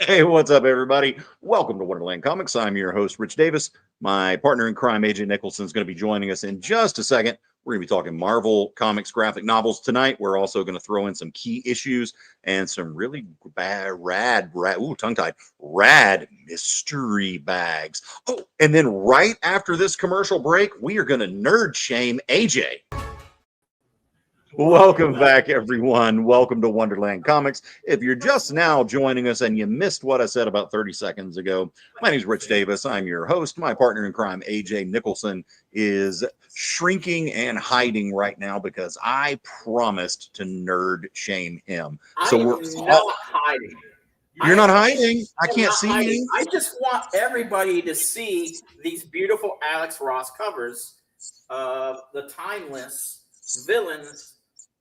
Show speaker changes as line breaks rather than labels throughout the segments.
Hey, what's up, everybody? Welcome to Wonderland Comics. I'm your host, Rich Davis. My partner in crime, AJ Nicholson, is going to be joining us in just a second. We're going to be talking Marvel Comics graphic novels tonight. We're also going to throw in some key issues and some really rad mystery bags. Oh, and then right after this commercial break, we are going to nerd shame AJ. Welcome back, everyone. Welcome to Wonderland Comics. If you're just now joining us and you missed what I said about 30 seconds ago, my name is Rich Davis. I'm your host. My partner in crime, AJ Nicholson, is shrinking and hiding right now because I promised to nerd shame him.
So we're not hiding.
You're not hiding. I can't see
hiding.
you.
I just want everybody to see these beautiful Alex Ross covers of the timeless villains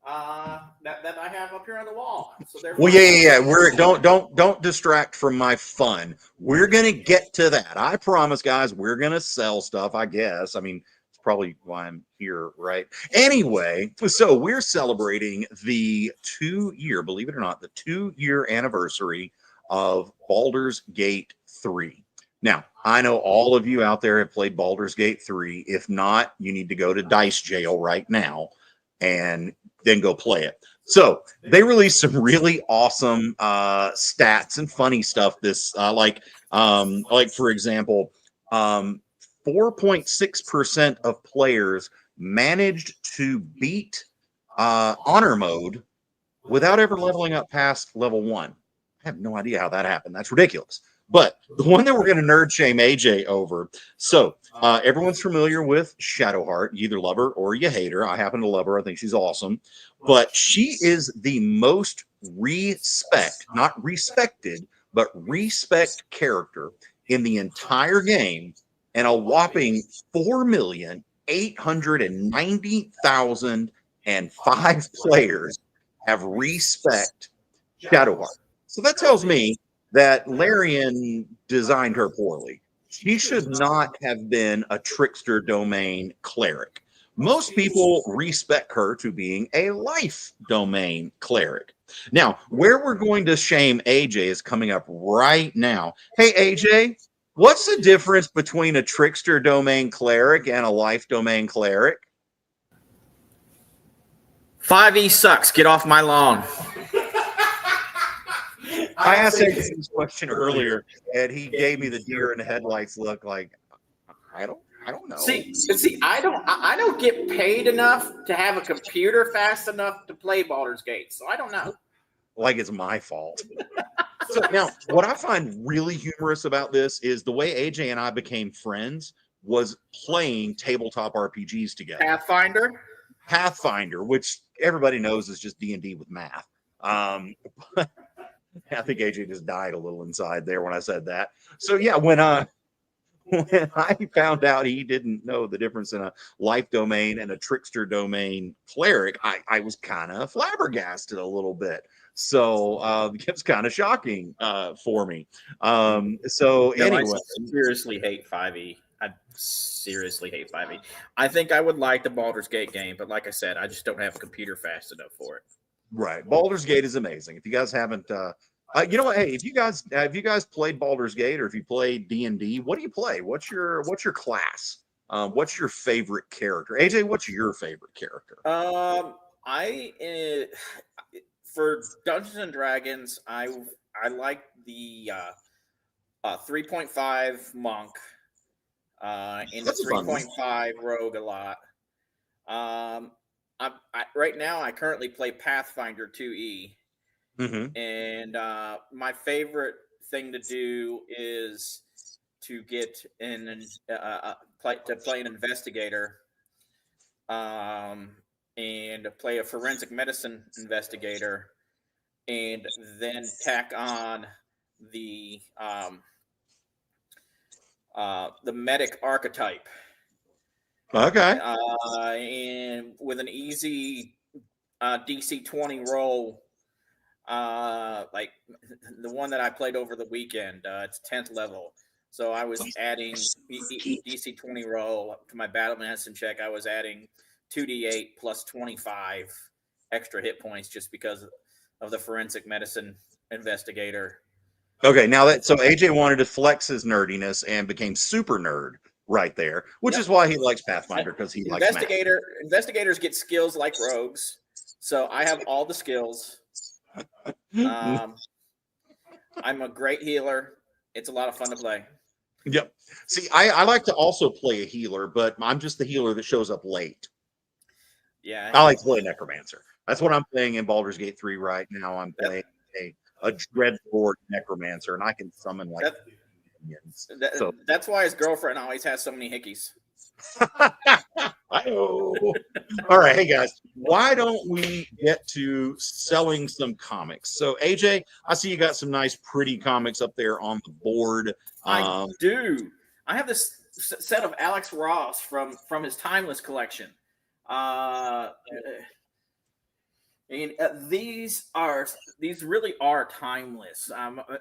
that I have up here on the wall. So
well, yeah. We're don't distract from my fun. We're gonna get to that. I promise, guys. We're gonna sell stuff. I guess. I mean, it's probably why I'm here, right? Anyway, so we're celebrating the 2-year, believe it or not, the 2-year anniversary of Baldur's Gate 3. Now, I know all of you out there have played Baldur's Gate 3. If not, you need to go to Dice Jail right now and then go play it. So they released some really awesome stats and funny stuff. This like for example, 4.6% of players managed to beat honor mode without ever leveling up past level 1. I have no idea how that happened. That's ridiculous. But the one that we're going to nerd shame AJ over. So everyone's familiar with Shadowheart. You either love her or you hate her. I happen to love her. I think she's awesome. But she is the most not respected, but respect character in the entire game. And a whopping 4,890,005 players have respect Shadowheart. So that tells me that Larian designed her poorly. She should not have been a trickster domain cleric. Most people respect her to being a life domain cleric. Now, where we're going to shame AJ is coming up right now. Hey, AJ, what's the difference between a trickster domain cleric and a life domain cleric?
5e sucks. Get off my lawn.
I asked AJ this question earlier, and he gave me the deer in the headlights look. Like, I don't know.
See, I don't get paid enough to have a computer fast enough to play Baldur's Gate, so I don't know.
Like it's my fault. So now, what I find really humorous about this is the way AJ and I became friends was playing tabletop RPGs together. Pathfinder, which everybody knows is just D&D with math. But I think AJ just died a little inside there when I said that. So yeah, when I found out he didn't know the difference in a life domain and a trickster domain cleric, I was kind of flabbergasted a little bit. So it's kind of shocking for me. So anyway,
I seriously hate 5e. I seriously hate 5e. I think I would like the Baldur's Gate game, but like I said, I just don't have a computer fast enough for it.
Right. Baldur's Gate is amazing. If you guys haven't, you know what? Hey, if you guys played Baldur's Gate or if you play D&D, what do you play? What's your class? What's your favorite character? AJ, what's your favorite character?
For Dungeons and Dragons, I like the 3.5 monk and the 3.5 rogue a lot. Right now, I currently play Pathfinder 2e, and my favorite thing to do is to get in play an investigator, and play a forensic medicine investigator, and then tack on the medic archetype.
Okay.
And with an easy DC 20 roll, like the one that I played over the weekend, it's 10th level. So I was adding DC 20 roll to my battle medicine check. I was adding 2d8 plus 25 extra hit points just because of the forensic medicine investigator.
Okay, now that so AJ wanted to flex his nerdiness and became super nerd right there, which is why he likes Pathfinder, because he likes math.
Investigators get skills like rogues, so I have all the skills. I'm a great healer. It's a lot of fun to play.
Yep. See, I like to also play a healer, but I'm just the healer that shows up late.
Yeah.
I like to play Necromancer. That's what I'm playing in Baldur's Gate 3 right now. I'm playing a Dreadlord Necromancer, and I can summon like minions. So
that's why his girlfriend always has so many hickeys.
All right, hey guys, why don't we get to selling some comics? So AJ, I see you got some nice, pretty comics up there on the board.
I do. I have this set of Alex Ross from his Timeless collection. These really are timeless.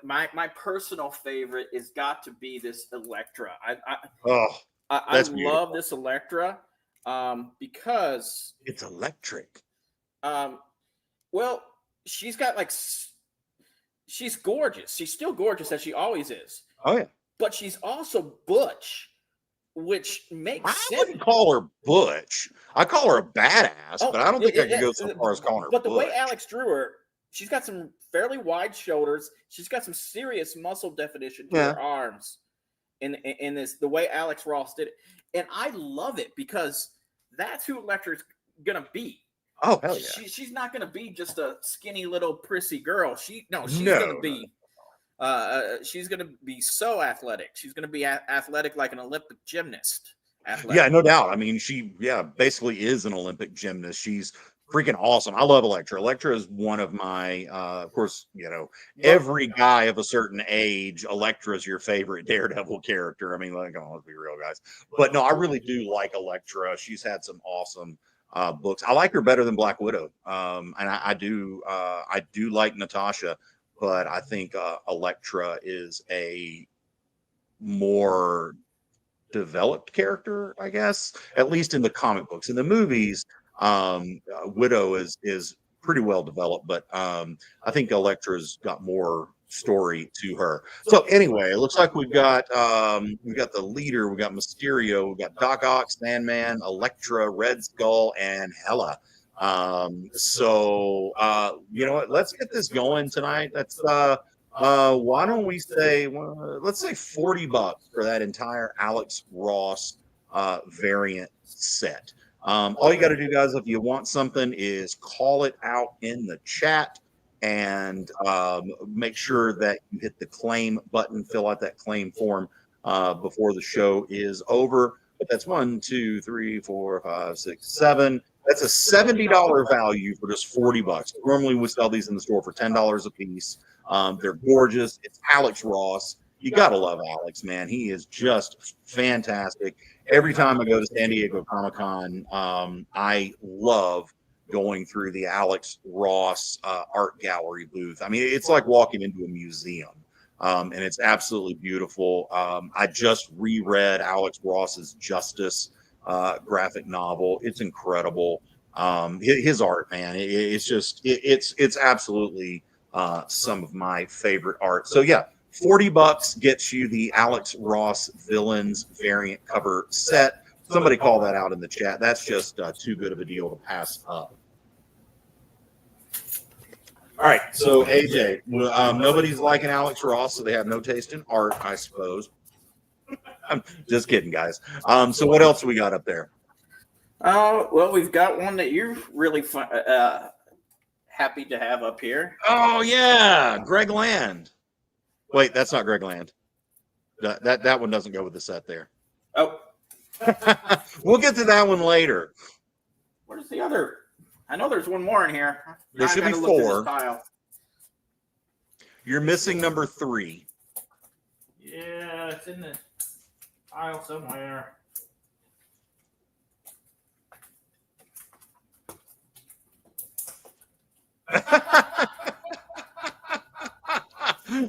My personal favorite is got to be this Elektra. I love this Elektra because
it's electric.
Well, she's got she's gorgeous. She's still gorgeous as she always is.
Oh yeah,
but she's also butch, which makes sense.
I wouldn't call her butch. I call her a badass, but I don't think I could go so far as calling her
But the
butch.
way Alex drew her, she's got some fairly wide shoulders. She's got some serious muscle definition to her arms. In this, the way Alex Ross did it. And I love it because that's who Elektra's gonna be.
Oh hell yeah!
She's not gonna be just a skinny little prissy girl. She's gonna be so athletic. She's gonna be athletic like an Olympic gymnast.
Yeah, no doubt. I mean, she basically is an Olympic gymnast. She's freaking awesome. I love Elektra. Elektra is one of my, of course, every guy of a certain age, Elektra is your favorite Daredevil character. I mean, let's be real, guys. But no, I really do like Elektra. She's had some awesome books. I like her better than Black Widow, and I do like Natasha, but I think Elektra is a more developed character, I guess, at least in the comic books. In the movies, Widow is pretty well developed, but I think Elektra's got more story to her. So anyway, it looks like we've got the leader, we got Mysterio, we got Doc Ock, Sandman, Elektra, Red Skull, and Hela. So you know what? Let's get this going tonight. That's why don't we say, let's say $40 for that entire Alex Ross variant set. All you got to do, guys, if you want something, is call it out in the chat and make sure that you hit the claim button, fill out that claim form before the show is over. But that's 1, 2, 3, 4, 5, 6, 7. That's a $70 value for just $40. Normally we sell these in the store for $10 a piece. They're gorgeous. It's Alex Ross. You gotta love Alex, man. He is just fantastic. Every time I go to San Diego Comic-Con, I love going through the Alex Ross art gallery booth. I mean, it's like walking into a museum, and it's absolutely beautiful. I just reread Alex Ross's Justice graphic novel. It's incredible. His art, man, it's absolutely some of my favorite art. So yeah, $40 gets you the Alex Ross Villains variant cover set. Somebody call that out in the chat. That's just too good of a deal to pass up. All right, so AJ, nobody's liking Alex Ross, so they have no taste in art, I suppose. I'm just kidding, guys. So what else we got up there?
Well, we've got one that you're really happy to have up here.
Oh yeah, Greg Land. Wait, that's not Greg Land. That one doesn't go with the set there.
Oh,
we'll get to that one later.
Where's the other? I know there's one more in here.
There should be 4. You're missing number 3.
Yeah, it's in the pile somewhere.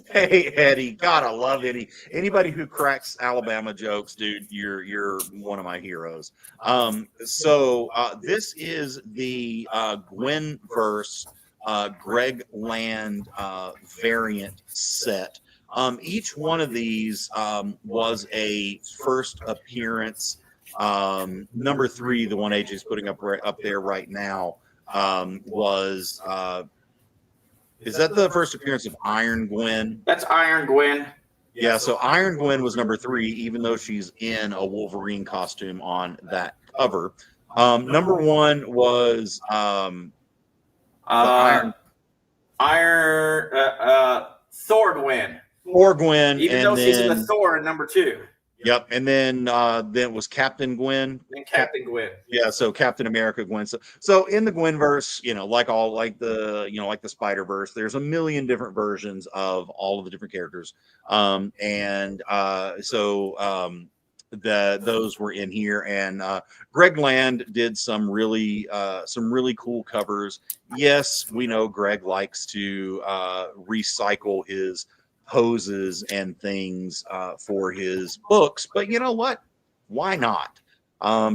Hey Eddie, gotta love Eddie. Anybody who cracks Alabama jokes, dude, you're one of my heroes. So this is the Gwenverse Greg Land variant set. Each one of these was a first appearance. Number 3, the one AJ's putting up there right now, was is that the first appearance of Iron Gwen?
That's Iron Gwen.
Yeah, so Iron Gwen was number 3, even though she's in a Wolverine costume on that cover. Number 1 was
Iron Thor Gwen.
Thor Gwen,
even
and
though she's in
then
the Thor in number 2.
Yep, and then it was Captain Gwen.
And Captain Gwen.
Yeah, so Captain America Gwen. So in the Gwenverse, like the Spider-Verse, there's a million different versions of all of the different characters. Those were in here, and Greg Land did some really cool covers. Yes, we know Greg likes to recycle his poses and things for his books, but you know what? Why not?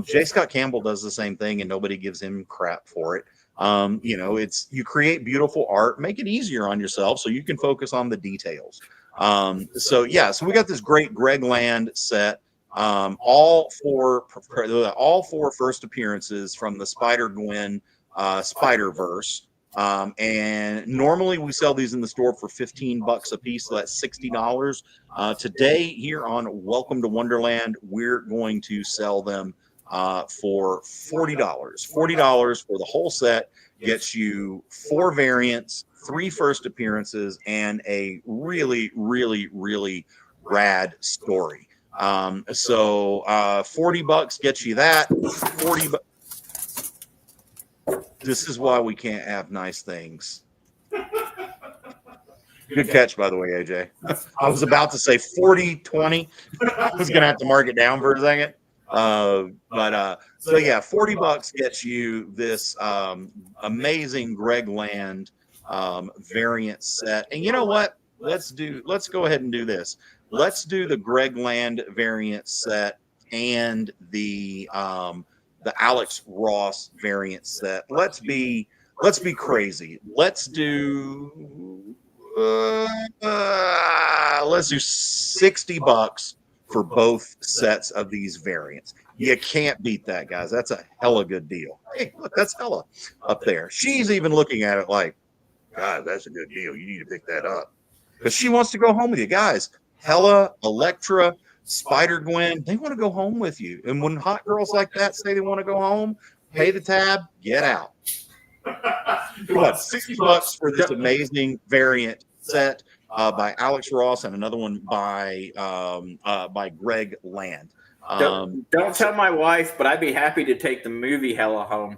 J. Scott Campbell does the same thing, and nobody gives him crap for it. It's you create beautiful art, make it easier on yourself so you can focus on the details. So we got this great Greg Land set. All four first appearances from the Spider-Gwen Spider-Verse. And normally we sell these in the store for $15 a piece, so that's $60. Today here on Welcome to Wonderland, we're going to sell them for $40. $40 for the whole set gets you 4 variants, 3 first appearances, and a really, really, really rad story. So $40 gets you that. $40. This is why we can't have nice things. Good catch, by the way, AJ. I was about to say 40, 20. I was going to have to mark it down for a second. $40 gets you this amazing Greg Land variant set. And you know what? Let's go ahead and do this. Let's do the Greg Land variant set and the Alex Ross variant set. Let's be crazy. Let's do $60 for both sets of these variants. You can't beat that, guys. That's a hella good deal. Hey, look, that's Hella up there. She's even looking at it like, God, that's a good deal. You need to pick that up. Because she wants to go home with you. Guys, Hella, Elektra, Spider-Gwen, they want to go home with you. And when hot girls like that say they want to go home, pay the tab, get out. What, $60 for this amazing variant set by Alex Ross and another one by Greg Land.
Don't tell my wife, but I'd be happy to take the movie Hella home.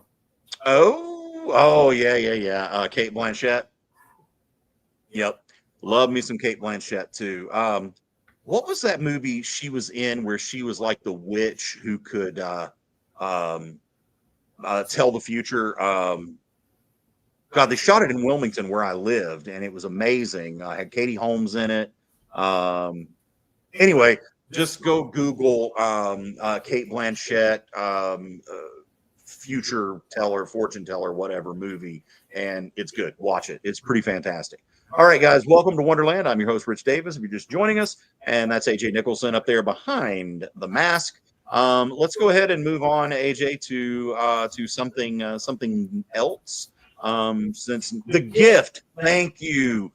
Oh, yeah. Cate Blanchett. Yep. Love me some Cate Blanchett too. What was that movie she was in where she was like the witch who could tell the future? God, they shot it in Wilmington where I lived, and it was amazing. I had Katie Holmes in it. Anyway, just go Google Cate Blanchett future teller, fortune teller, whatever movie, and it's good. Watch it. It's pretty fantastic. All right, guys, welcome to Wonderland. I'm your host, Rich Davis. If you're just joining us, and that's AJ Nicholson up there behind the mask. Let's go ahead and move on, AJ, to something else. Since the gift, thank you,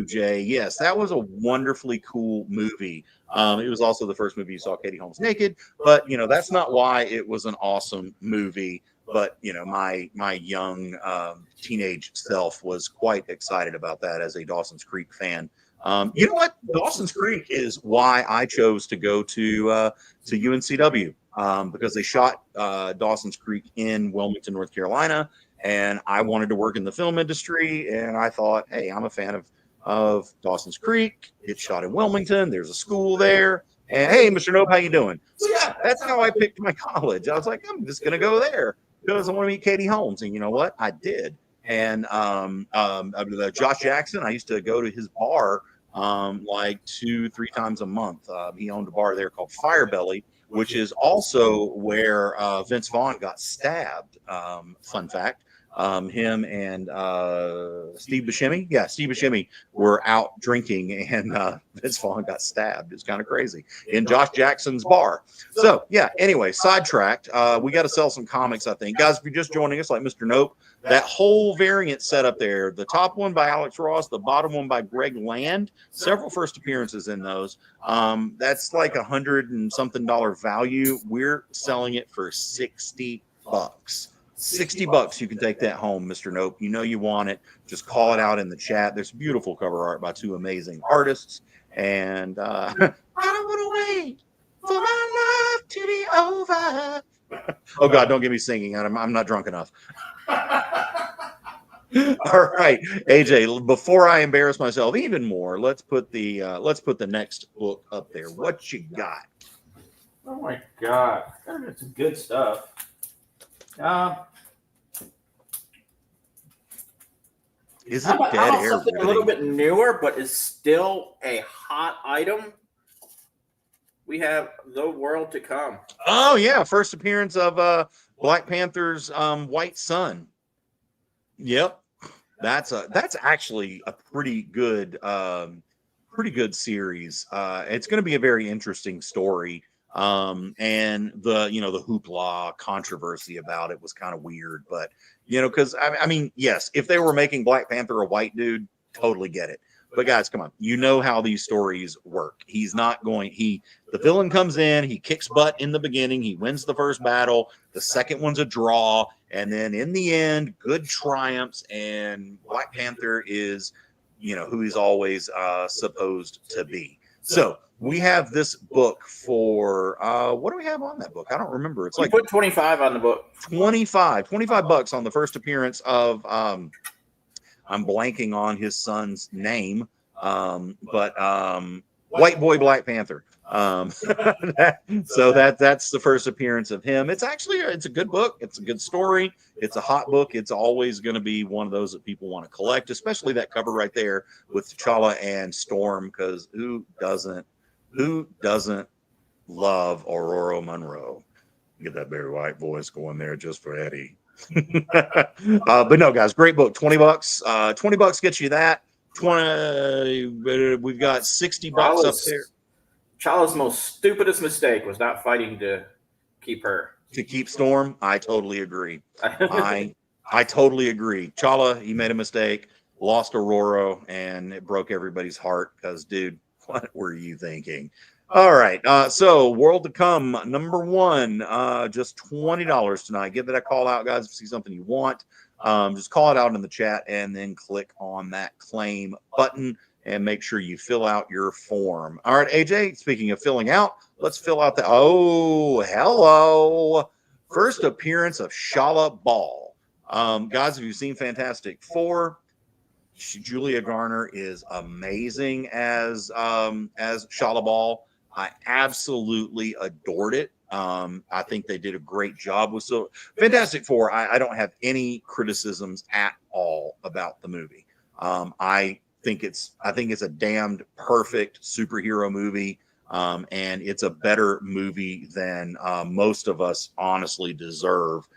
Jay. Yes, that was a wonderfully cool movie. It was also the first movie you saw Katie Holmes naked, but that's not why it was an awesome movie. But my young teenage self was quite excited about that as a Dawson's Creek fan. You know what? Dawson's Creek is why I chose to go to UNCW because they shot Dawson's Creek in Wilmington, North Carolina, and I wanted to work in the film industry. And I thought, hey, I'm a fan of Dawson's Creek. It's shot in Wilmington. There's a school there. And hey, Mr. Nope, how you doing? So yeah, that's how I picked my college. I was like, I'm just gonna go there because I want to meet Katie Holmes. And you know what? I did. And Josh Jackson, I used to go to his bar like 2-3 times a month. He owned a bar there called Firebelly, which is also where Vince Vaughn got stabbed. Fun fact. Him and Steve Buscemi. Yeah, Steve Buscemi were out drinking, and Vince Vaughn got stabbed. It's kind of crazy in Josh Jackson's bar. So yeah. Anyway, sidetracked. We got to sell some comics, I think, guys. If you're just joining us, like Mr. Nope, that whole variant set up there, the top one by Alex Ross, the bottom one by Greg Land, several first appearances in those. That's like $100 and something value. We're selling it for $60. $60. You can take that home, Mr. Nope. You know you want it. Just call it out in the chat. There's beautiful cover art by two amazing artists. And I don't want to wait for my life to be over. Oh, God, don't get me singing. I'm not drunk enough. All right, AJ, before I embarrass myself even more, let's put the next book up there. What you got?
Oh, my God. That's some good stuff.
Is it Dead Air?
Something a little bit newer, but is still a hot item. We have The World to Come.
Oh yeah, first appearance of Black Panther's White Sun. Yep, that's actually a pretty good series. It's going to be a very interesting story. And the hoopla controversy about it was kind of weird, but because I mean, yes, if they were making Black Panther a white dude, totally get it. But guys, come on, how these stories work. The villain comes in, he kicks butt in the beginning, he wins the first battle, the second one's a draw, and then in the end, good triumphs, and Black Panther is, who he's always supposed to be. So we have this book for what do we have on that book? I don't remember. It's like
put 25 on the book.
$25 on the first appearance of I'm blanking on his son's name, but White Boy Black Panther. So that's the first appearance of him. It's a good book. It's a good story. It's a hot book. It's always going to be one of those that people want to collect, especially that cover right there with T'Challa and Storm, because who doesn't love Aurora Monroe? Get that Barry White voice going there just for Eddie. But no, guys, great book. $20. $20 gets you that. 20. We've got $60 up there.
T'Challa's most stupidest mistake was not fighting to keep her.
To keep Storm, I totally agree. I totally agree. T'Challa, he made a mistake, lost Aurora, and it broke everybody's heart because, dude, what were you thinking? All right. So World to Come, number one, just $20 tonight. Give that a call out, guys. If you see something you want, just call it out in the chat and then click on that claim button and make sure you fill out your form. All right, AJ, speaking of filling out, let's fill out oh, hello. First appearance of Shala Ball. Guys, have you seen Fantastic Four? Julia Garner is amazing as Shala Ball. I absolutely adored it. I think they did a great job with Fantastic Four. I don't have any criticisms at all about the movie. I think it's a damned perfect superhero movie. And it's a better movie than most of us honestly deserve,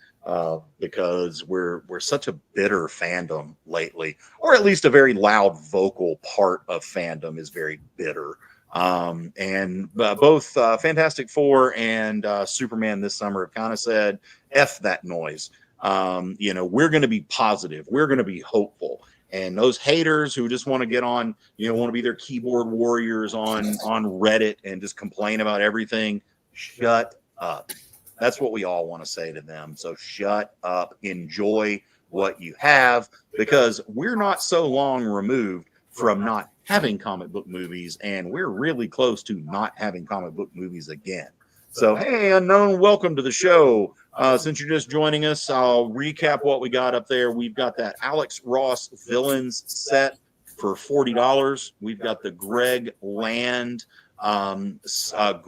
because we're such a bitter fandom lately, or at least a very loud vocal part of fandom is very bitter. And both Fantastic Four and Superman this summer have kind of said, F that noise. We're going to be positive. We're going to be hopeful. And those haters who just want to get on, want to be their keyboard warriors on Reddit and just complain about everything, shut up. That's what we all want to say to them. So shut up. Enjoy what you have, because we're not so long removed from not having comic book movies, and we're really close to not having comic book movies again. So, hey, Unknown, welcome to the show. Since you're just joining us, I'll recap what we got up there. We've got that Alex Ross Villains set for $40. We've got the Greg Land Gwenverse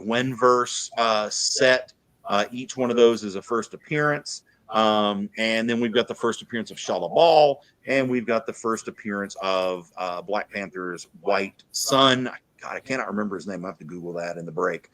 set. Each one of those is a first appearance. And then we've got the first appearance of Shala Ball, and we've got the first appearance of Black Panther's White Sun. God, I cannot remember his name. I have to Google that in the break.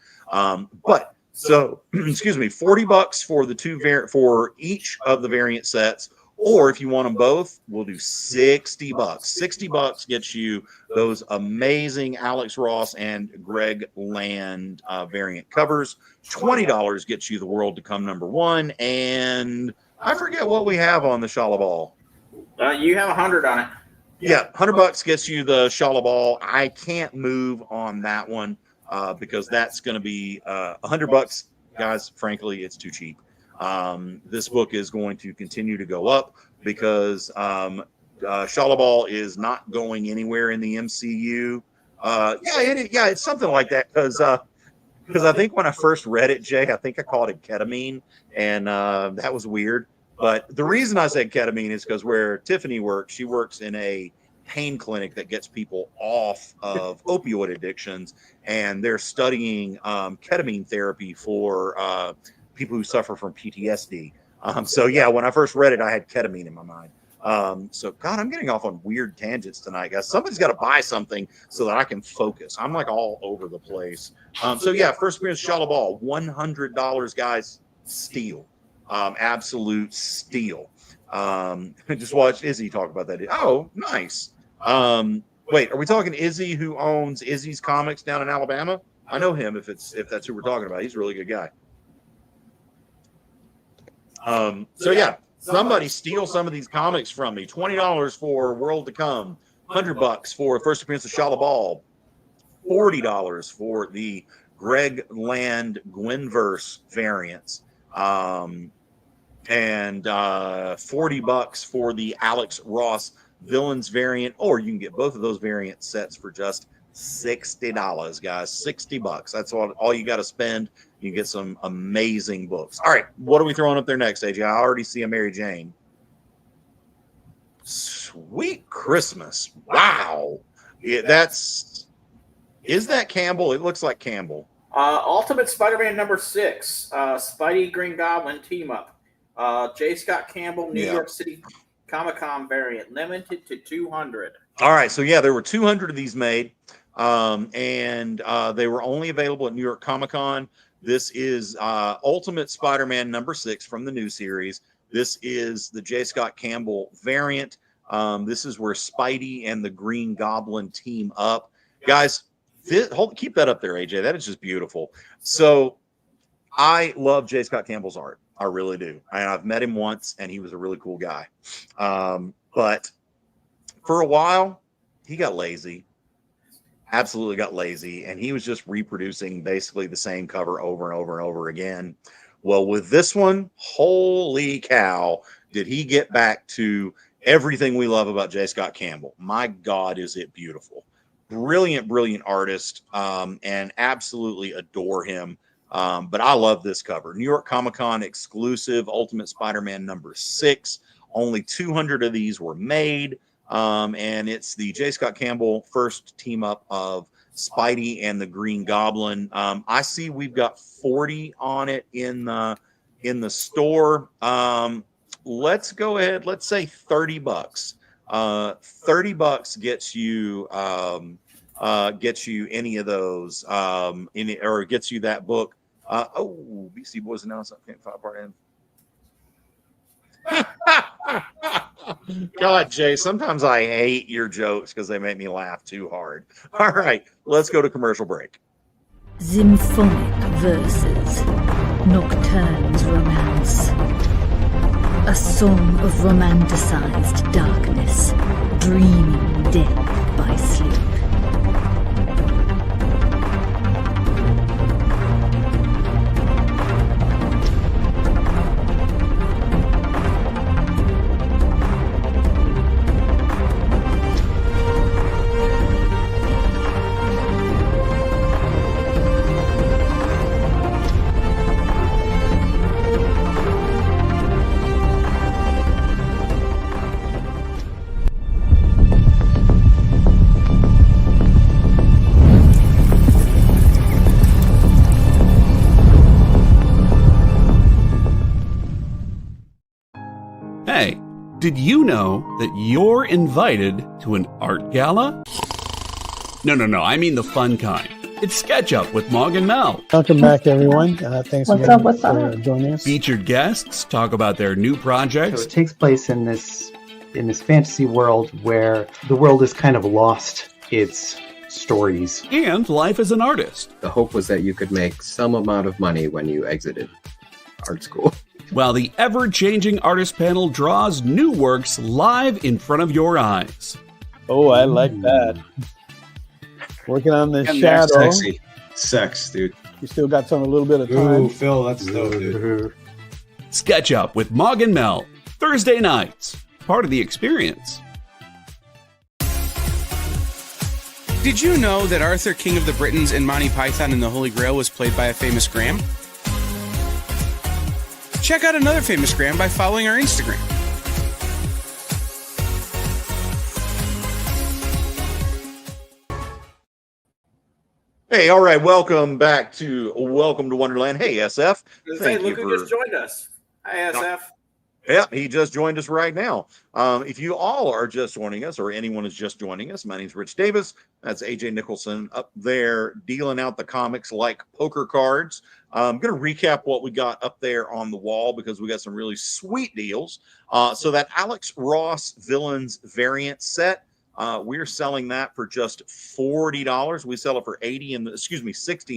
So, excuse me, $40 for the for each of the variant sets, Or if you want them both, we'll do $60. $60 gets you those amazing Alex Ross and Greg Land variant covers. $20 gets you The World to Come #1. And I forget what we have on the Shala Ball.
You have 100 on it.
Yeah, $100 gets you the Shala Ball. I can't move on that one because that's going to be $100, guys. Frankly, it's too cheap. This book is going to continue to go up because Shala Ball is not going anywhere in the MCU. It's something like that because I think when I first read it, Jay, I think I called it ketamine, and that was weird. But the reason I said ketamine is because where Tiffany works, she works in a pain clinic that gets people off of opioid addictions, and they're studying ketamine therapy for people who suffer from PTSD. So yeah, when I first read it, I had ketamine in my mind. So God, I'm getting off on weird tangents tonight, guys. Somebody's got to buy something so that I can focus. I'm like all over the place. So yeah, first appearance Shala Ball, $100, guys. Steal. Absolute steal. Just watch Izzy talk about that. Oh, nice. Wait, are we talking Izzy, who owns Izzy's Comics down in Alabama? I know him if that's who we're talking about. He's a really good guy. So yeah, somebody steal some of these comics from me. $20 for World to Come, $100 for first appearance of Shala Ball, $40 for the Greg Land Gwenverse variants, and $40 for the Alex Ross Villains variant, or you can get both of those variant sets for just $60, guys. $60. That's all you got to spend. You can get some amazing books. All right, what are we throwing up there next, AJ? I already see a Mary Jane. Sweet Christmas. Wow. Yeah, is that Campbell? It looks like Campbell.
Ultimate Spider-Man #6. Spidey Green Goblin team up. J. Scott Campbell, New York City Comic-Con variant, limited to 200.
All right, so yeah, there were 200 of these made, and they were only available at New York Comic-Con. This is Ultimate Spider-Man #6 from the new series. This is the J. Scott Campbell variant. This is where Spidey and the Green Goblin team up. Guys, keep that up there, AJ. That is just beautiful. So I love J. Scott Campbell's art. I really do. I've met him once, and he was a really cool guy. But for a while, he got lazy. Absolutely got lazy, and he was just reproducing basically the same cover over and over and over again. Well, with this one, holy cow, did he get back to everything we love about J. Scott Campbell. My God, is it beautiful. Brilliant, brilliant artist, and absolutely adore him. But I love this cover. New York Comic-Con exclusive, Ultimate Spider-Man #6. Only 200 of these were made. And it's the J. Scott Campbell first team up of Spidey and the Green Goblin. I see we've got 40 on it in the store. Let's go ahead. Let's say $30. $30 gets you any of those, or gets you that book. BC Boys announced I can't 5-part end. God, Jay, sometimes I hate your jokes because they make me laugh too hard. All right, let's go to commercial break.
Symphonic verses, Nocturne's romance. A song of romanticized darkness, dreaming death by sleep.
Hey, did you know that you're invited to an art gala? No, I mean the fun kind. It's Sketch Up with Mog and Mel.
Welcome back, everyone. Thanks again
What's
for
up?
joining us.
Featured guests talk about their new projects.
So it takes place in this fantasy world where the world has kind of lost its stories.
And life as an artist.
The hope was that you could make some amount of money when you exited art school.
While the ever-changing artist panel draws new works live in front of your eyes.
Oh, I like that. Working on the
And
shadow.
they're sexy. Sex, dude.
You still got a little bit of time.
Ooh, Phil, that's dope, dude.
Sketch Up with Mog and Mel. Thursday nights. Part of the experience.
Did you know that Arthur, King of the Britons in Monty Python and the Holy Grail was played by a famous Graham? Check out another famous Graham by following our Instagram.
Hey, all right, welcome to Wonderland. Hey, SF.
Hey,
Thank
look
you
who just joined us. Hi, SF.
Yeah, he just joined us right now. If you all are just joining us, or anyone is just joining us, my name's Rich Davis. That's AJ Nicholson up there dealing out the comics like poker cards. I'm going to recap what we got up there on the wall because we got some really sweet deals. So that Alex Ross Villains variant set, we're selling that for just $40. We sell it for 60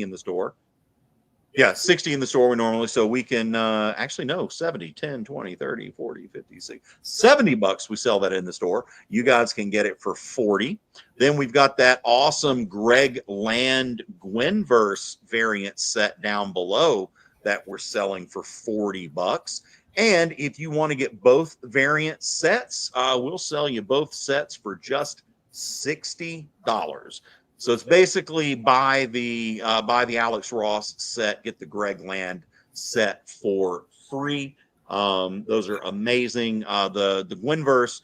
in the store. Yeah, 60 in the store we normally, so we can actually no, 70, 10, 20, 30, 40, 50, 60, $70 we sell that in the store. You guys can get it for 40. Then we've got that awesome Greg Land Gwenverse variant set down below that we're selling for $40. And if you want to get both variant sets, we'll sell you both sets for just $60. So it's basically buy the Alex Ross set, get the Greg Land set for free. Those are amazing. The Gwenverse,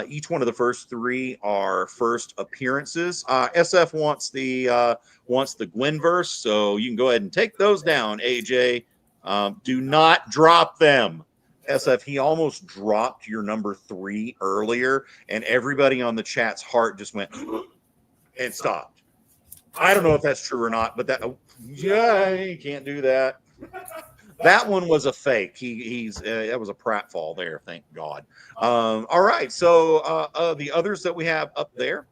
each one of the first three are first appearances. SF wants the Gwenverse, so you can go ahead and take those down. AJ, do not drop them. SF, he almost dropped your number 3 earlier, and everybody on the chat's heart just went and stopped. I don't know if that's true or not, but you can't do that. That one was a fake. That was a pratfall there. Thank God. All right. So the others that we have up there,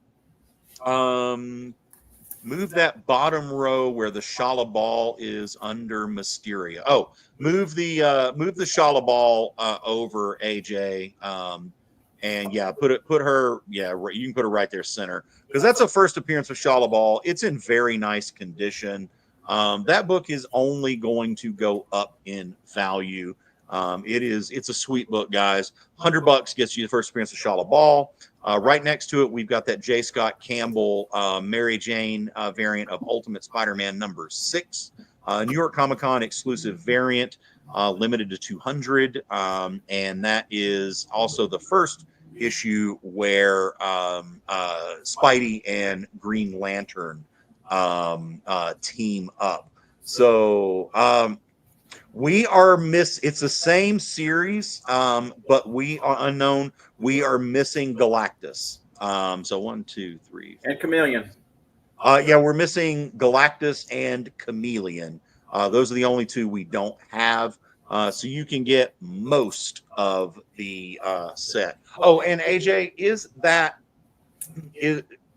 move that bottom row where the Shala ball is under Mysteria. Oh, move the Shala ball over, AJ. And yeah, put her. Yeah, you can put her right there center because that's a first appearance of Shala Ball. It's in very nice condition. That book is only going to go up in value. It's a sweet book, guys. $100 gets you the first appearance of Shala Ball. Right next to it, we've got that J. Scott Campbell Mary Jane variant of Ultimate Spider-Man number 6. New York Comic Con exclusive variant. Limited to 200, and that is also the first issue where Spidey and Green Lantern team up. So we are it's the same series, but we are unknown. We are missing Galactus. So 1, 2, 3, 4.
And Chameleon.
Yeah, we're missing Galactus and Chameleon. Those are the only 2 we don't have. So you can get most of the set. Oh, and AJ,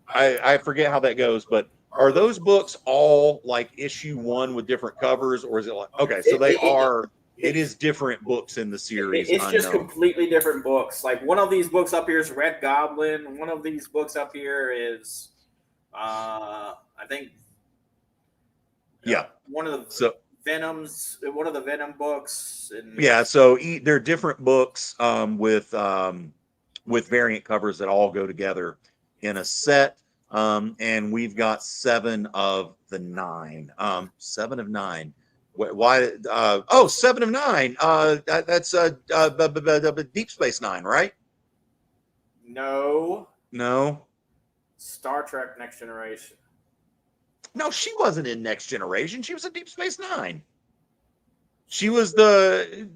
I forget how that goes, but are those books all like issue 1 with different covers, or is it like, okay, so it is different books in the series.
It's just completely different books. Like one of these books up here is Red Goblin. One of these books up here is, I think,
yeah,
one of the one of the Venom books.
Yeah, so they're different books with variant covers that all go together in a set. And we've got 7 of the 9. 7 of 9. Why? 7 of 9. That's Deep Space Nine, right?
No. Star Trek Next Generation.
No, she wasn't in Next Generation. She was in Deep Space Nine. She was the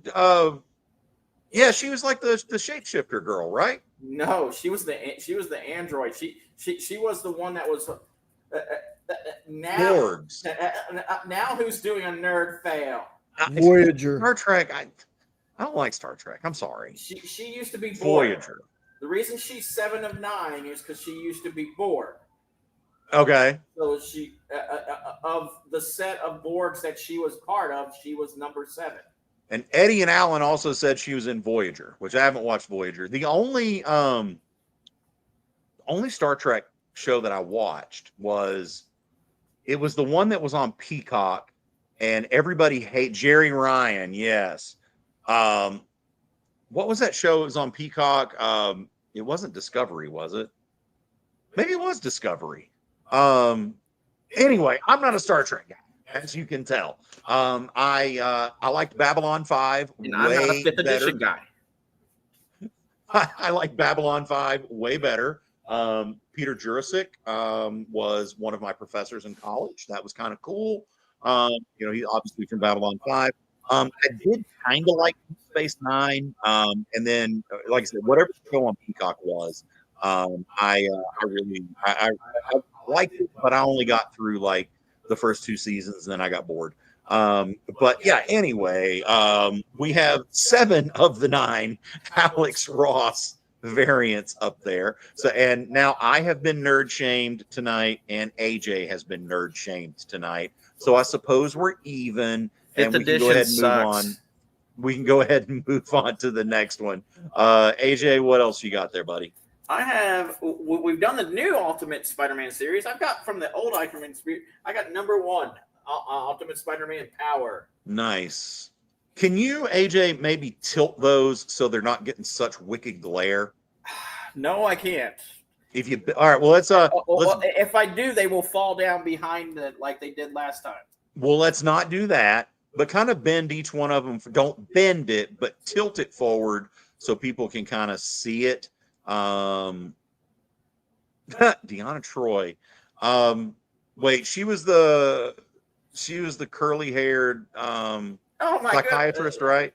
she was like the shapeshifter girl, right?
No, she was the android. She was the one that was Now,
Borgs.
now who's doing a nerd fail?
Voyager.
Star Trek. I don't like Star Trek. I'm sorry.
She used to be Borg.
Voyager.
The reason she's 7 of 9 is because she used to be Borg.
Okay.
So she of the set of Borgs that she was part of, she was number 7.
And Eddie and Alan also said she was in Voyager, which I haven't watched Voyager. The only Star Trek show that I watched was the one that was on Peacock, and everybody hate Jerry Ryan. Yes. What was that show? It was on Peacock. It wasn't Discovery, was it? Maybe it was Discovery. Anyway, I'm not a Star Trek guy, as you can tell. I liked Babylon 5
And I'm not a 5th edition guy.
I like Babylon 5 way better. Peter Jurasik was one of my professors in college. That was kind of cool. He's obviously from Babylon 5. I did kind of like Space Nine. And then, like I said, whatever the show on Peacock was, I liked it, but I only got through like the first 2 seasons, and then I got bored. But yeah, anyway, we have 7 of the 9 Alex Ross variants up there. So, and now I have been nerd shamed tonight, and AJ has been nerd shamed tonight. So I suppose we're even, and we can go ahead and move on. We can go ahead and move on to the next one. AJ, what else you got there, buddy?
We've done the new Ultimate Spider-Man series. I've got from the old Ultimate series, I got number 1, Ultimate Spider-Man Power.
Nice. Can you, AJ, maybe tilt those so they're not getting such wicked glare?
No, I can't.
All right, well, let's
if I do, they will fall down behind like they did last time.
Well, let's not do that, but kind of bend each one of them. Don't bend it, but tilt it forward so people can kind of see it. Deanna Troy. Wait, she was the curly-haired psychiatrist, right?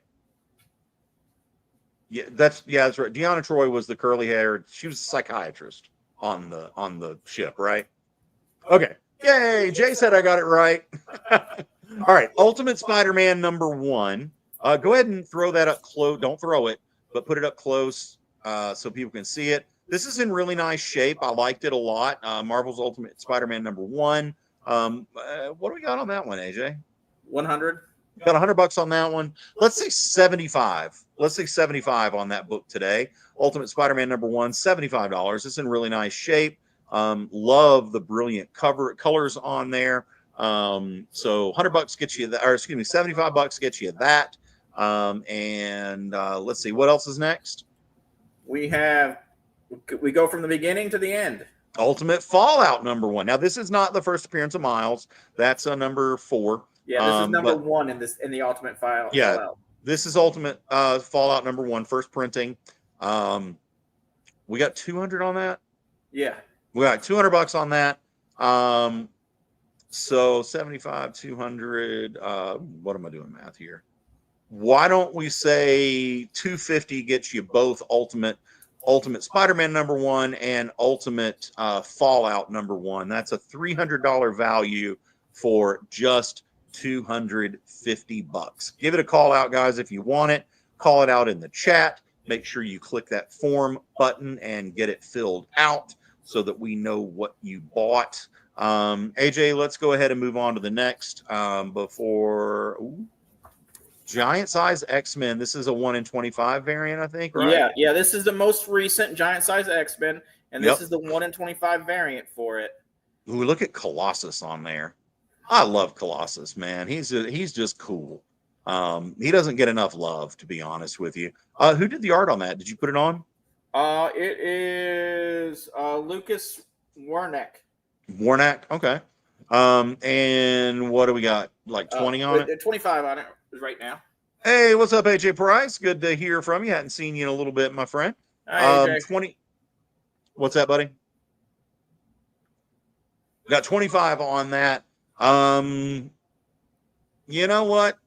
Yeah, that's right. Deanna Troy was the curly-haired. She was a psychiatrist on the ship, right? Okay. Yay! Jay said I got it right. All right. Ultimate Spider-Man number 1. Go ahead and throw that up close. Don't throw it, but put it up close so people can see it. This is in really nice shape. I liked it a lot. Marvel's Ultimate Spider-Man number 1. What do we got on that one, AJ?
100.
Got $100 on that one. Let's say 75. Let's say 75 on that book today. Ultimate Spider-Man number 1, $75. It's in really nice shape. Love the brilliant colors on there. So $100 gets you that, or excuse me, $75 gets you that. And let's see, what else is next?
We go from the beginning to the end.
Ultimate Fallout number 1. Now, this is not the first appearance of Miles. That's number 4.
Yeah, this is number 1 in the Ultimate Fallout.
Yeah, this is Ultimate Fallout number 1, first printing. We got 200 on that.
Yeah,
we got $200 on that. So 75, 200. What am I doing math here? Why don't we say 250 gets you both Ultimate Spider-Man number 1 and Ultimate Fallout number 1. That's a $300 value for just $250. Give it a call out, guys, if you want it. Call it out in the chat. Make sure you click that form button and get it filled out so that we know what you bought. AJ, let's go ahead and move on to the next before Giant Size X-Men. This is a 1 in 25 variant, I think, right?
Yeah. This is the most recent Giant Size X-Men, and this is the 1 in 25 variant for it.
Ooh, look at Colossus on there. I love Colossus, man. He's just cool. He doesn't get enough love, to be honest with you. Who did the art on that? Did you put it on?
It is Lucas Wernick.
Warnack, okay. And what do we got? Like 20 on it?
25 on it right now.
Hey, what's up, AJ Price? Good to hear from you. Hadn't seen you in a little bit, my friend.
Hi, AJ.
20. What's that, buddy? Got 25 on that. You know what?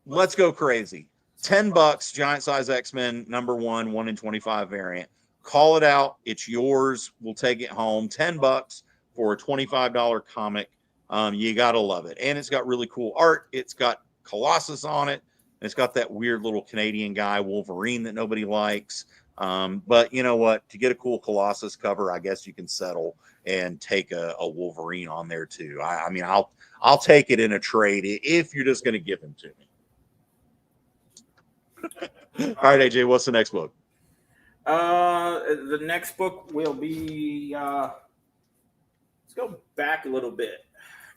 Let's go crazy. $10, Giant Size X-Men number 1, 1 in 25 variant. Call it out. It's yours. We'll take it home. $10 for a $25 comic. You gotta love it, and it's got really cool art. It's got Colossus on it. And it's got that weird little Canadian guy Wolverine that nobody likes. But you know what? To get a cool Colossus cover, I guess you can settle and take a Wolverine on there too. I mean, I'll take it in a trade if you're just going to give him to me. All right, AJ, what's the next book?
The next book will be. Let's go back a little bit.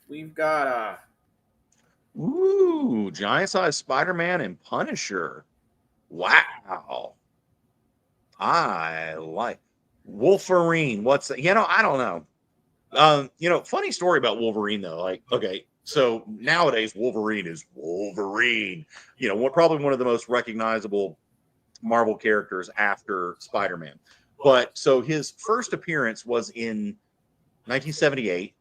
We've got
Ooh, giant size Spider-Man and Punisher. Wow. I like Wolverine. What's that? I don't know. Funny story about Wolverine though. Like, okay, so nowadays Wolverine is Wolverine. Probably one of the most recognizable Marvel characters after Spider-Man. But so his first appearance was in 1978.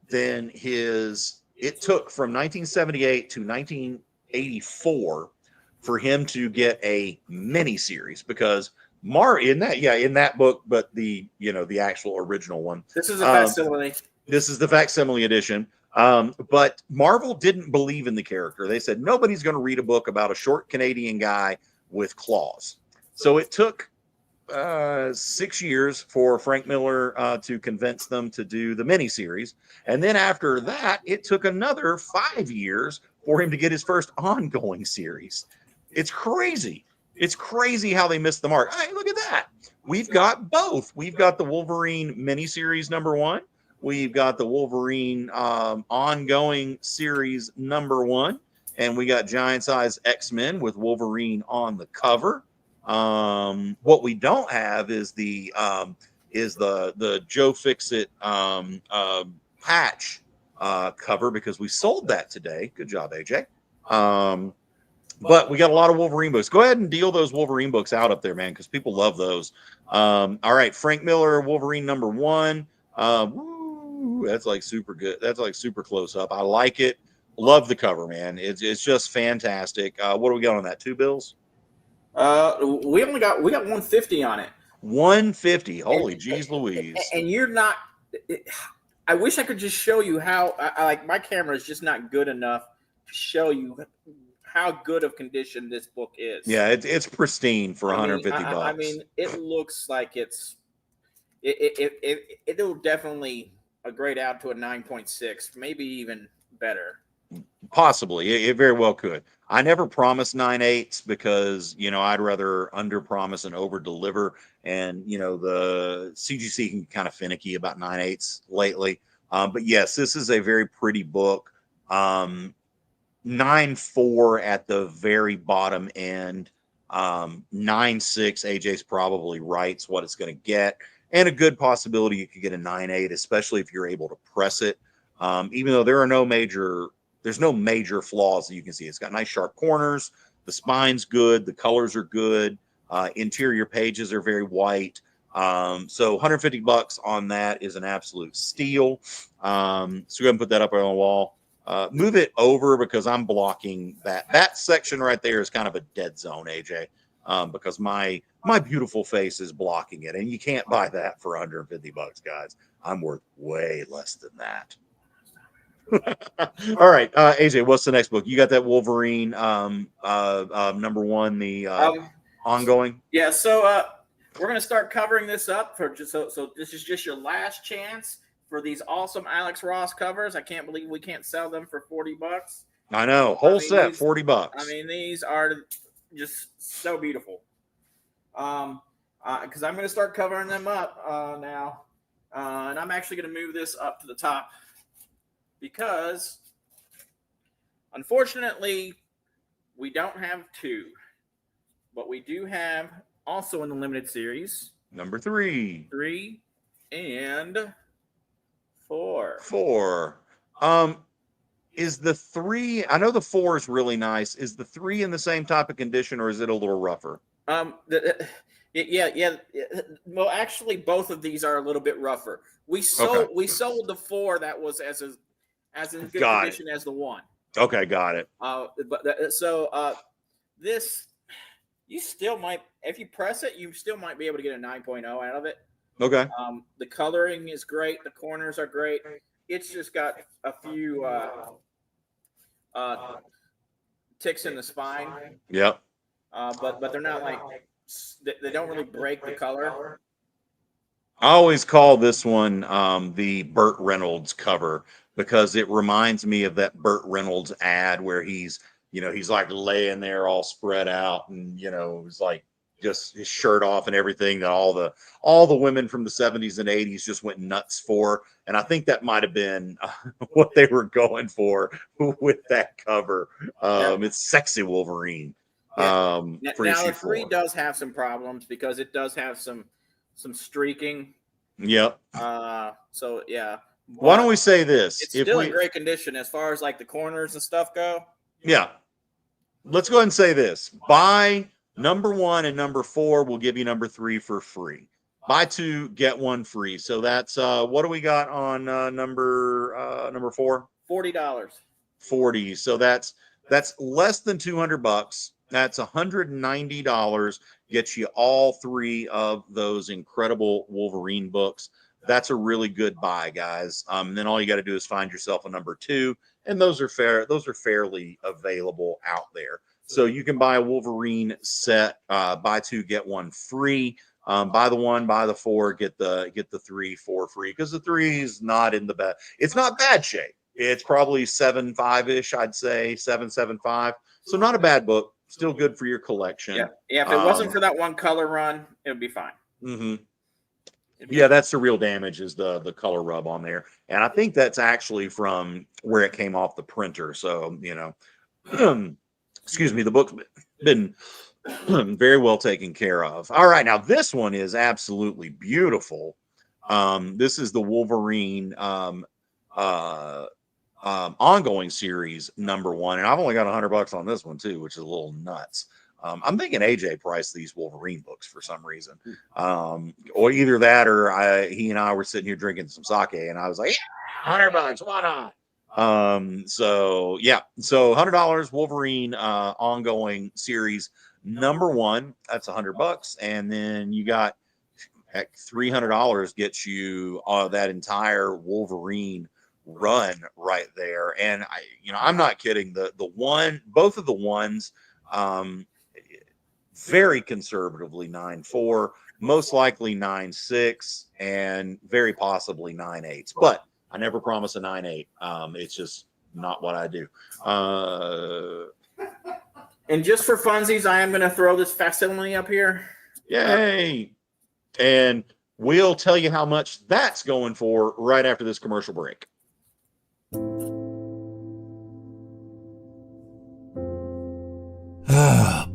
Then it took from 1978 to 1984 for him to get a mini series because in that book, but the actual original one.
This is a facsimile.
This is the facsimile edition. But Marvel didn't believe in the character. They said nobody's going to read a book about a short Canadian guy with claws. So it took 6 years for Frank Miller to convince them to do the miniseries. And then after that, it took another 5 years for him to get his first ongoing series. It's crazy. It's crazy how they missed the mark. Hey, look at that. We've got both. We've got the Wolverine miniseries #1. We've got the Wolverine ongoing series #1. And we got giant size X-Men with Wolverine on the cover. What we don't have is the Joe Fixit patch cover because we sold that today. Good job, AJ. But we got a lot of Wolverine books. Go ahead and deal those Wolverine books out up there, man, because people love those. All right, Frank Miller, Wolverine #1. Woo, that's like super good. That's like super close up. I like it. Love the cover, man. It's just fantastic. What do we got on that? 2 bills?
We got 150 on it.
150. Holy jeez Louise.
And you're not. I wish I could just show you how. I like my camera is just not good enough to show you how good of condition this book is.
Yeah, it's pristine for 150 bucks.
I mean, it looks like it'll definitely grade out to a 9.6, maybe even better.
Possibly, it very well could. I never promise 9/8 because I'd rather under promise and over deliver. And the CGC can be kind of finicky about 9/8 lately. But yes, this is a very pretty book. 9.4 at the very bottom end. 9.6, AJ's probably right's what it's going to get, and a good possibility you could get a 9.8, especially if you're able to press it. Even though there's no major flaws that you can see. It's got nice sharp corners. The spine's good. The colors are good. Interior pages are very white. So 150 bucks on that is an absolute steal. So go ahead and put that up on the wall. Move it over because I'm blocking that. That section right there is kind of a dead zone, AJ, because my beautiful face is blocking it, and you can't buy that for 150 bucks, guys. I'm worth way less than that. All right, AJ, what's the next book? You got that Wolverine #1, the ongoing.
Yeah, so we're gonna start covering this up for so this is just your last chance for these awesome Alex Ross covers. I can't believe we can't sell them for 40 bucks.
I know, whole set, 40 bucks.
I mean, these are just so beautiful. Because I'm gonna start covering them up now, and I'm actually gonna move this up to the top. Because, unfortunately, we don't have 2, but we do have also in the limited series
#3,
3, and 4.
4. Is the 3? I know the 4 is really nice. Is the 3 in the same type of condition, or is it a little rougher?
Yeah. Well, actually, both of these are a little bit rougher. We sold the 4 that was as in good condition as the 1.
Okay, got it.
This you still might, if you press it, you still might be able to get a 9.0 out of it.
Okay.
The coloring is great. The corners are great. it's just got a few ticks in the spine.
Yep.
But they're not like, they don't really break the color.
I always call this one the Burt Reynolds cover because it reminds me of that Burt Reynolds ad where he's like laying there all spread out and, it's like just his shirt off and everything that all the women from the 70s and 80s just went nuts for. And I think that might have been what they were going for with that cover. It's sexy Wolverine.
Yeah.
For
now
issue
the 3
4.
does have some problems because it does have some streaking.
Yep.
So yeah.
Why don't we say this?
It's still in great condition as far as like the corners and stuff go.
Yeah. Let's go ahead and say this. Buy number 1 and number 4. We'll give you number 3 for free. Buy 2, get 1 free. So that's what do we got on number 4?
$40.
40. So that's less than $200. That's $190. Gets you all 3 of those incredible Wolverine books. That's a really good buy, guys. Then all you got to do is find yourself a number 2, and those are fairly available out there. So you can buy a Wolverine set, buy 2, get 1 free. Buy the 1, buy the 4, get the 3 for free because the 3 is not in the bad. It's not bad shape. It's probably 7.5-ish, I'd say 7.75. So not a bad book. Still good for your collection.
Yeah. If it wasn't for that one color run, it would be fine.
Mm-hmm. Yeah, that's the real damage is the color rub on there. And I think that's actually from where it came off the printer. So, excuse me, the book's been very well taken care of. All right, now this one is absolutely beautiful. This is the Wolverine ongoing series number 1, and I've only got $100 on this one too, which is a little nuts. I'm thinking AJ priced these Wolverine books for some reason, or either that or he and I were sitting here drinking some sake, and I was like, yeah, $100, why not? So yeah, so $100 Wolverine ongoing series number 1. That's $100, and then you got heck, $300 gets you that entire Wolverine run right there. And I'm not kidding. Both of the ones, very conservatively 9.4, most likely 9.6, and very possibly 9.8. But I never promise a 9.8. It's just not what I do.
And just for funsies, I am going to throw this facsimile up here.
Yay! And we'll tell you how much that's going for right after this commercial break.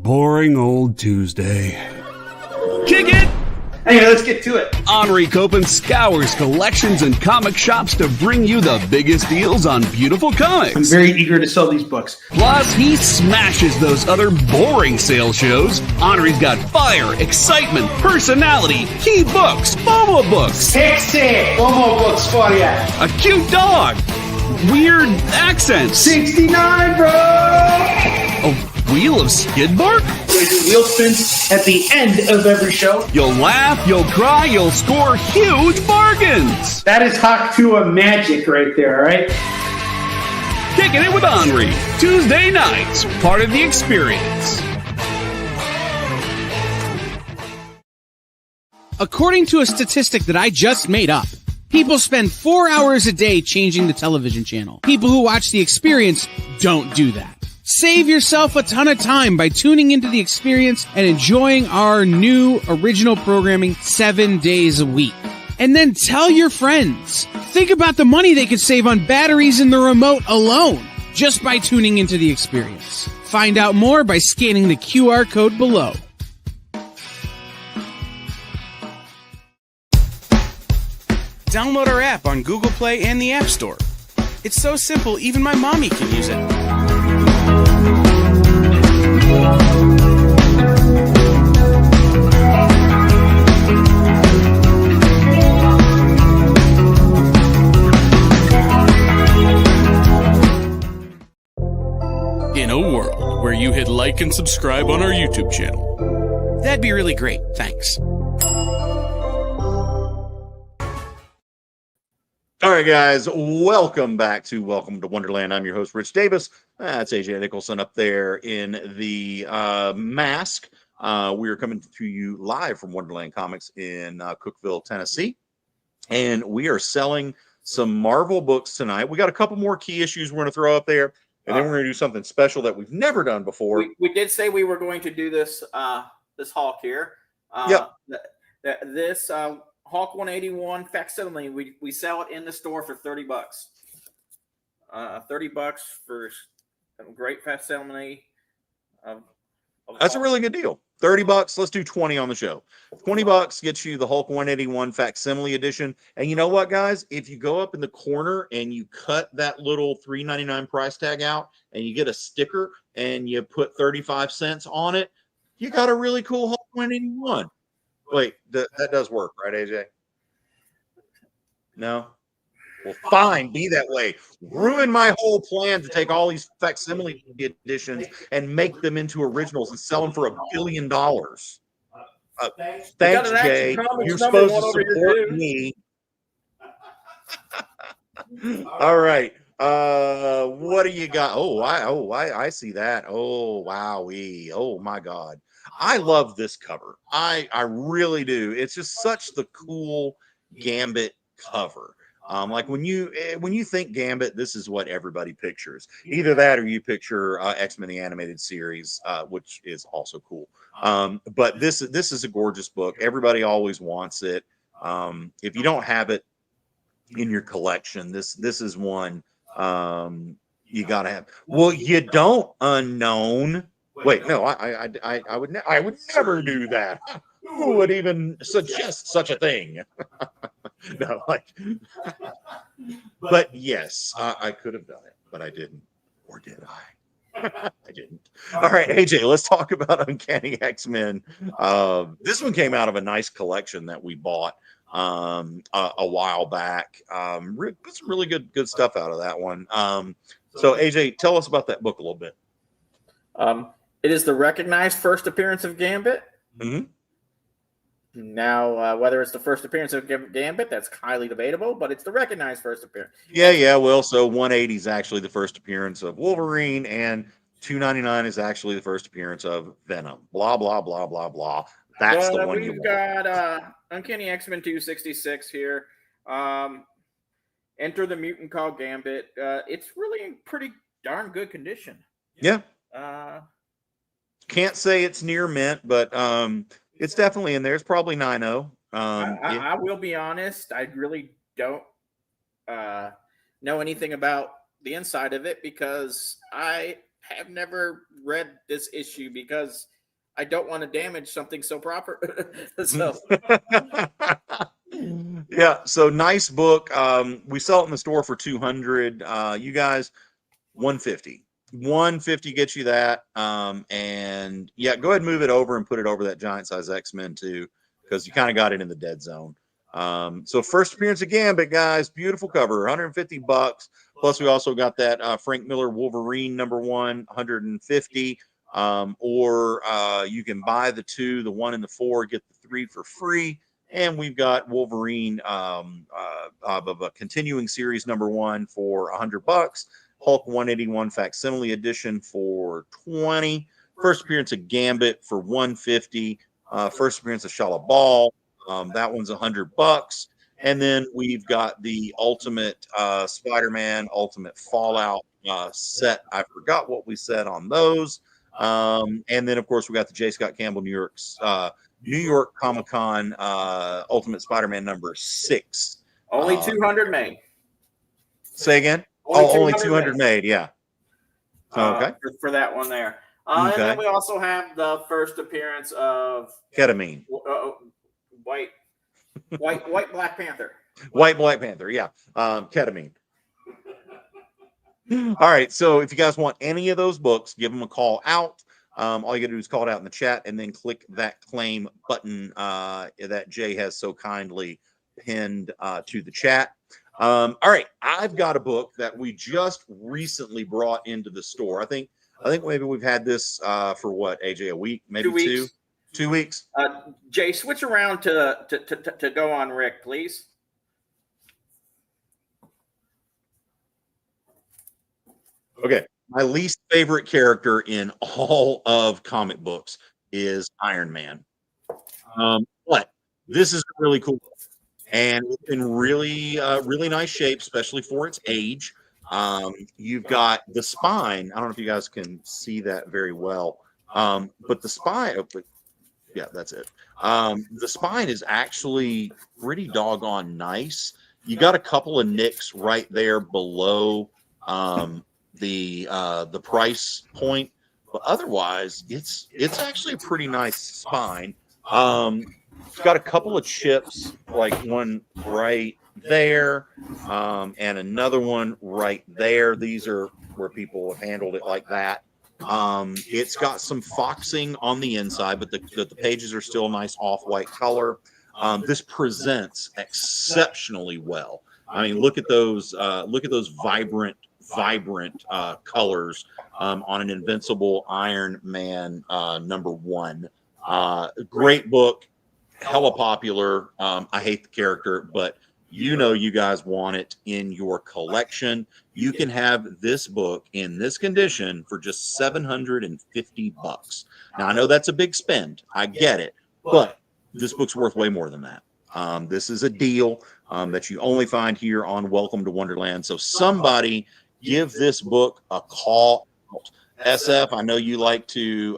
Boring old Tuesday. Kick it!
Anyway, let's get to it.
Henri Copen scours collections and comic shops to bring you the biggest deals on beautiful comics.
I'm very eager to sell these books.
Plus, he smashes those other boring sale shows. Henri's got fire, excitement, personality, key books, FOMO books,
Sexy FOMO books for you.
a cute dog, weird accents,
69, bro.
a wheel of skid bark.
We do wheel spins at the end of every show.
You'll laugh, you'll cry, you'll score huge bargains.
That is Haktua magic right there, all right?
Kicking it with Henri, Tuesday nights, part of the experience.
According to a statistic that I just made up, people spend 4 hours a day changing the television channel. People who watch The Experience don't do that. Save yourself a ton of time by tuning into The Experience and enjoying our new original programming 7 days a week. And then tell your friends. Think about the money they could save on batteries in the remote alone just by tuning into The Experience. Find out more by scanning the QR code below. Download our app on Google Play and the App Store. It's so simple, even my mommy can use it. In a world where you hit like and subscribe on our YouTube channel, that'd be really great. Thanks.
All All right, guys, welcome to Wonderland. I'm your host, Rich Davis. That's AJ Nicholson up there in the mask. We are coming to you live from Wonderland Comics in Cookeville, Tennessee. And we are selling some Marvel books tonight. We got a couple more key issues we're going to throw up there. And then we're going to do something special that we've never done before.
We did say we were going to do this this Hulk here.
Yep.
This Hulk 181 facsimile, we sell it in the store for $30. $30 for a great facsimile.
That's a really good deal. $30. Let's do 20 on the show. $20 gets you the Hulk 181 facsimile edition. And you know what, guys? If you go up in the corner and you cut that little $3.99 price tag out and you get a sticker and you put 35 cents on it, you got a really cool Hulk 181. Wait, that does work, right, AJ? No? Well, fine, be that way. Ruin my whole plan to take all these facsimile editions and make them into originals and sell them for $1 billion. Thanks, Jay. You're supposed to support me. All right. What do you got? I see that. Oh, wowee. Oh my God. I love this cover. I really do. It's just such the cool Gambit cover. Like when you think Gambit, this is what everybody pictures. Either that or you picture X-Men the Animated Series, which is also cool. But this is a gorgeous book. Everybody always wants it. If you don't have it in your collection, this is one you gotta have. Well, you don't, Unknown. Wait, no, I would never do that. Who would even suggest such a thing? No, but yes, I could have done it, but I didn't. Or did I? I didn't. All right, AJ, let's talk about Uncanny X-Men. This one came out of a nice collection that we bought a while back. Some really good stuff out of that one. So AJ, tell us about that book a little bit.
It is the recognized first appearance of Gambit.
Mm-hmm.
Now, whether it's the first appearance of Gambit, that's highly debatable, but it's the recognized first appearance.
Yeah. Well, so 180 is actually the first appearance of Wolverine, and 299 is actually the first appearance of Venom. Blah, blah, blah, blah, blah. That's the one you want.
We've got Uncanny X-Men 266 here. Enter the Mutant called Gambit. It's really in pretty darn good condition.
Yeah. Can't say it's near mint, but it's definitely in there. It's probably 9.0.
I will be honest. I really don't know anything about the inside of it because I have never read this issue because I don't want to damage something so proper. So.
Yeah. So nice book. We sell it in the store for $200. You guys, $150. $150 gets you that. And yeah, go ahead and move it over and put it over that giant size X-Men too, because you kind of got it in the dead zone. So first appearance of Gambit, guys, beautiful cover, $150. Plus we also got that Frank Miller Wolverine #1, $150. Or you can buy the 2, the 1 and the 4, get the 3 for free. And we've got Wolverine of a continuing series #1 for $100. Hulk 181 facsimile edition for $20. First appearance of Gambit for $150. First appearance of Shala Ball. That one's $100. And then we've got the Ultimate Spider-Man, Ultimate Fallout set. I forgot what we said on those. And then, of course, we got the J. Scott Campbell New York Comic-Con Ultimate Spider-Man #6.
Only 200 made.
Say again? Only 200 made, yeah. Okay.
For that one there.
Okay.
And then we also have the first appearance of
Ketamine.
White Black Panther.
White Black Panther, yeah. Ketamine. All right, so if you guys want any of those books, give them a call out. All you gotta do is call it out in the chat and then click that claim button that Jay has so kindly pinned to the chat. All right, I've got a book that we just recently brought into the store. I think maybe we've had this for what, AJ, a week, maybe
2 weeks.
2 weeks.
Jay, switch around to go on Rick, please.
Okay, my least favorite character in all of comic books is Iron Man. But this is really cool, and it's in really nice shape, especially for its age. You've got the spine. I don't know if you guys can see that very well, but the spine. Yeah, that's it. The spine is actually pretty doggone nice. You got a couple of nicks right there below the price point, but otherwise, it's actually a pretty nice spine. It's got a couple of chips, like one right there, and another one right there. These are where people have handled it like that. It's got some foxing on the inside, but the pages are still a nice off-white color. This presents exceptionally well. I mean, look at those vibrant colors on an Invincible Iron Man #1. Great book, hella popular. I hate the character, but you guys want it in your collection. You can have this book in this condition for just $750. Now, I know that's a big spend. I get it, but this book's worth way more than that. This is a deal that you only find here on Welcome to Wonderland. So somebody give this book a call out. SF, I know you like to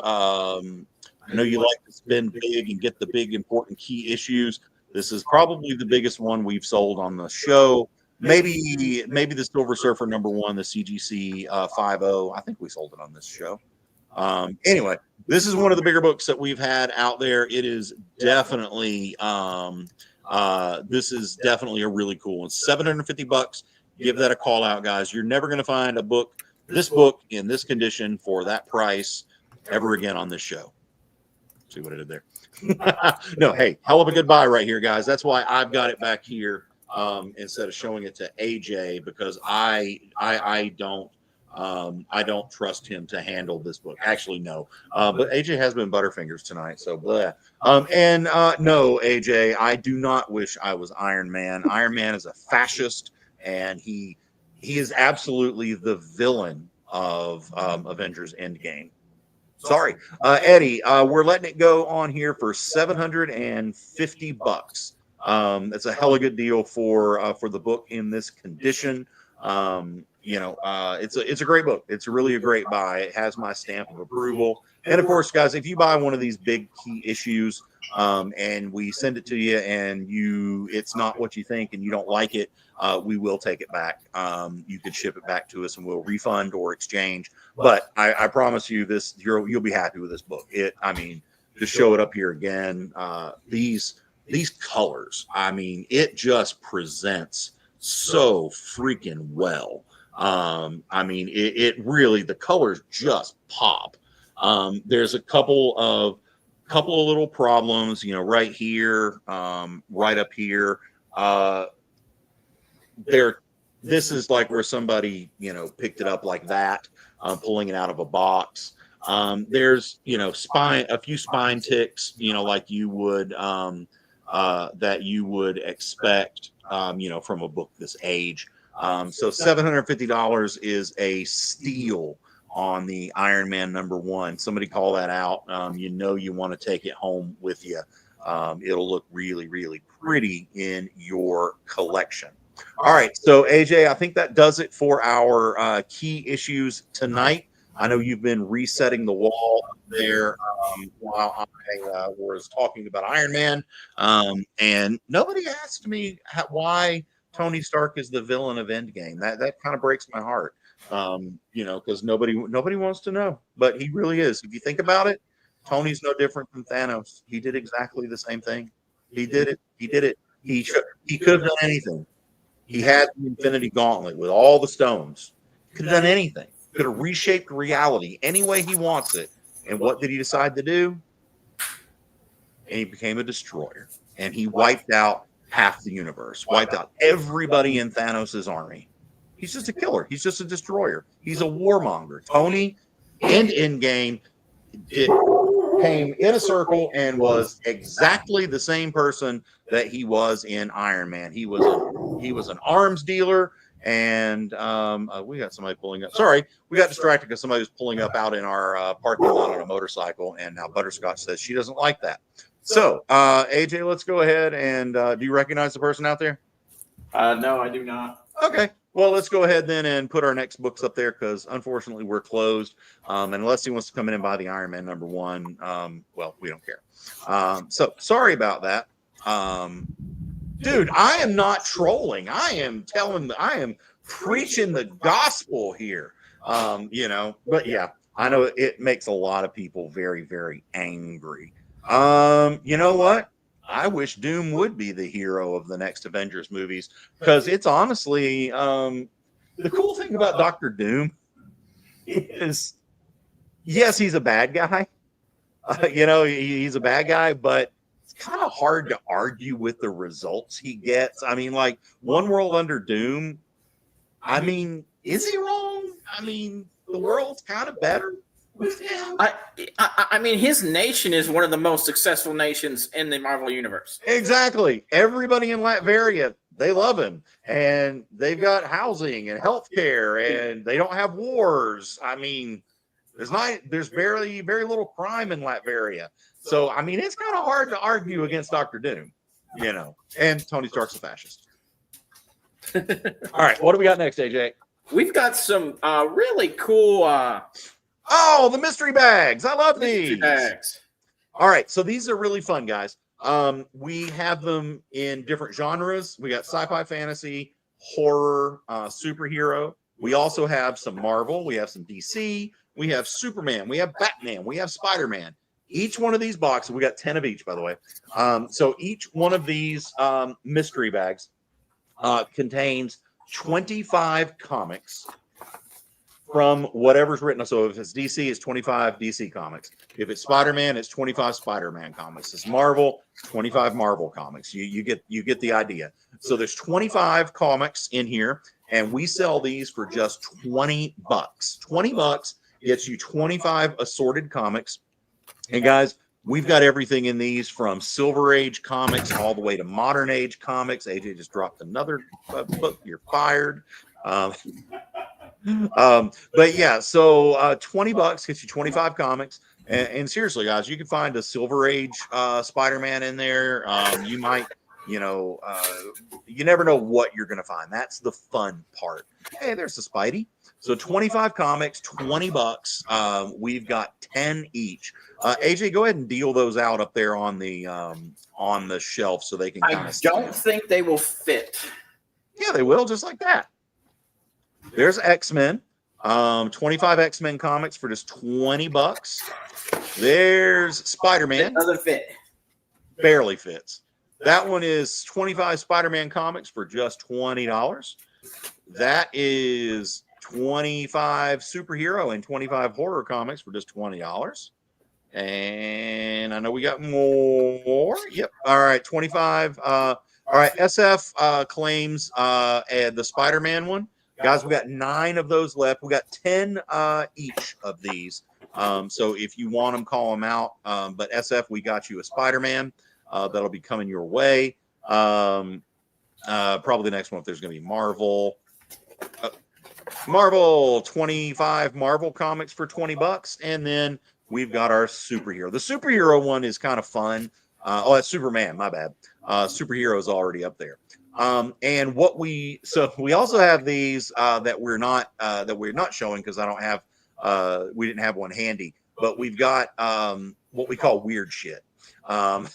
spend big and get the big important key issues. This is probably the biggest one we've sold on the show. Maybe the Silver Surfer #1, the CGC 50. I think we sold it on this show. Anyway, this is one of the bigger books that we've had out there. It is definitely this is definitely a really cool one. $750. Give that a call out, guys. You're never going to find this book in this condition for that price ever again on this show. See what I did there? No, hey, hell of a good buy right here, guys. That's why I've got it back here instead of showing it to AJ, because I don't trust him to handle this book. Actually, no. But AJ has been Butterfingers tonight, so blah. No, AJ, I do not wish I was Iron Man. Iron Man is a fascist, and he is absolutely the villain of Avengers Endgame. Sorry, Eddie, we're letting it go on here for $750. That's a hella good deal for the book in this condition. It's a great book. It's really a great buy. It has my stamp of approval. And of course, guys, if you buy one of these big key issues, and we send it to you and it's not what you think and you don't like it, we will take it back. You could ship it back to us and we'll refund or exchange. But I promise you this, you'll be happy with this book. Just show it up here again. These colors, it just presents so freaking well. It really, the colors just pop. There's a couple of little problems, right here, right up here. This is like where somebody, picked it up like that, pulling it out of a box. There's, a few spine ticks, like you would, that you would expect, from a book this age. So $750 is a steal on the Iron Man #1. Somebody call that out. You want to take it home with you. It'll look really, really pretty in your collection. All right. So AJ, I think that does it for our key issues tonight. I know you've been resetting the wall there while I was talking about Iron Man. And nobody asked me why Tony Stark is the villain of Endgame. That kind of breaks my heart. Because nobody wants to know, but he really is. If you think about it, Tony's no different from Thanos. He did exactly the same thing. He did it. He could have done anything. He had the Infinity Gauntlet with all the stones. Could have done anything. Could have reshaped reality any way he wants it. And what did he decide to do? And he became a destroyer. And he wiped out half the universe. Wiped out everybody in Thanos' army. He's just a killer. He's just a destroyer. He's a warmonger. Tony and Endgame came in a circle and was exactly the same person that he was in Iron Man. He was an arms dealer, And we got somebody pulling up. Sorry, we got distracted because somebody was pulling up out in our parking lot on a motorcycle. And now Butterscotch says she doesn't like that. So, AJ, let's go ahead and do you recognize the person out there?
No, I do not.
Okay. Well, let's go ahead then and put our next books up there because unfortunately we're closed. And unless he wants to come in and buy the Iron Man #1, well, we don't care. So sorry about that. Dude, I am not trolling. I am preaching the gospel here. But yeah, I know it makes a lot of people very, very angry. You know what? I wish Doom would be the hero of the next Avengers movies because it's honestly the cool thing about Dr. Doom is, yes, he's a bad guy. He's a bad guy, but it's kind of hard to argue with the results he gets. I mean, like One World Under Doom. I mean, is he wrong? I mean, the world's kind of better.
I mean, his nation is one of the most successful nations in the Marvel universe.
Exactly. Everybody in Latveria, they love him, and they've got housing and healthcare, and they don't have wars. I mean, there's very little crime in Latveria. So, I mean, it's kind of hard to argue against Dr. Doom, and Tony Stark's a fascist. All right, what do we got next, AJ?
We've got some really cool.
The mystery bags. I love these. Bags. All right, so these are really fun, guys. We have them in different genres. We got sci-fi, fantasy, horror, superhero. We also have some Marvel. We have some DC. We have Superman. We have Batman. We have Spider-Man. Each one of these boxes, we got 10 of each, by the way. So each one of these mystery bags contains 25 comics from whatever's written. So if it's DC, it's 25 DC comics. If it's Spider-Man, it's 25 Spider-Man comics. It's Marvel, 25 Marvel comics. You get the idea. So there's 25 comics in here, and we sell these for just $20. $20 gets you 25 assorted comics. And guys, we've got everything in these from Silver Age comics all the way to modern age comics. AJ just dropped another book. You're fired. But yeah, so $20 gets you 25 comics. And seriously, guys, you can find a Silver Age Spider-Man in there. You might, you never know what you're going to find. That's the fun part. Hey, there's the Spidey. So 25 comics, $20. We've got 10 each. AJ, go ahead and deal those out up there on the shelf so they can kind of.
I don't think they will fit.
Yeah, they will, just like that. There's X-Men. 25 X-Men comics for just $20. There's Spider-Man.
It doesn't fit.
Barely fits. That one is 25 Spider-Man comics for just $20. That is 25 superhero and 25 horror comics for just $20. And I know we got more. Yep. All right. 25. All right. SF claims the Spider-Man one. Guys, we got 9 of those left. We got 10 each of these. So if you want them, call them out. But SF, we got you a Spider-Man. That'll be coming your way. Probably the next one, if there's going to be Marvel. Marvel, 25 Marvel comics for $20. And then we've got our superhero. The superhero one is kind of fun. That's Superman, my bad. Superhero is already up there. And we also have these that we're not showing because I don't have we didn't have one handy, but we've got what we call weird shit. And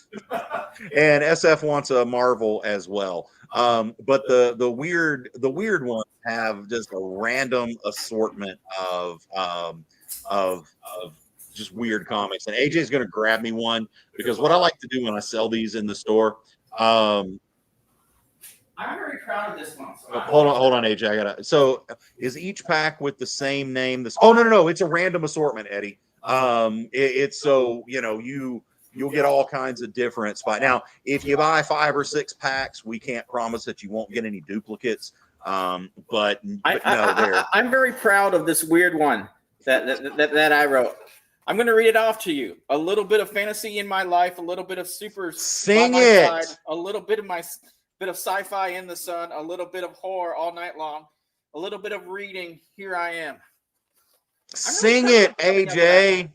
SF wants a Marvel as well. But the weird ones have just a random assortment of just weird comics. And AJ's going to grab me one because what I like to do when I sell these in the store.
I'm very proud of this one. So
hold on, AJ. So is each pack with the same name? No. It's a random assortment, Eddie. It's so you'll get all kinds of different spots. Now, if you buy 5 or 6 packs, we can't promise that you won't get any duplicates. But
I'm very proud of this weird one that I wrote. I'm going to read it off to you. A little bit of fantasy in my life, a little bit of super.
Sing it.
Side, a little bit of my bit of sci-fi in the sun, a little bit of horror all night long. a little bit of reading. Here I am.
Sing it, AJ.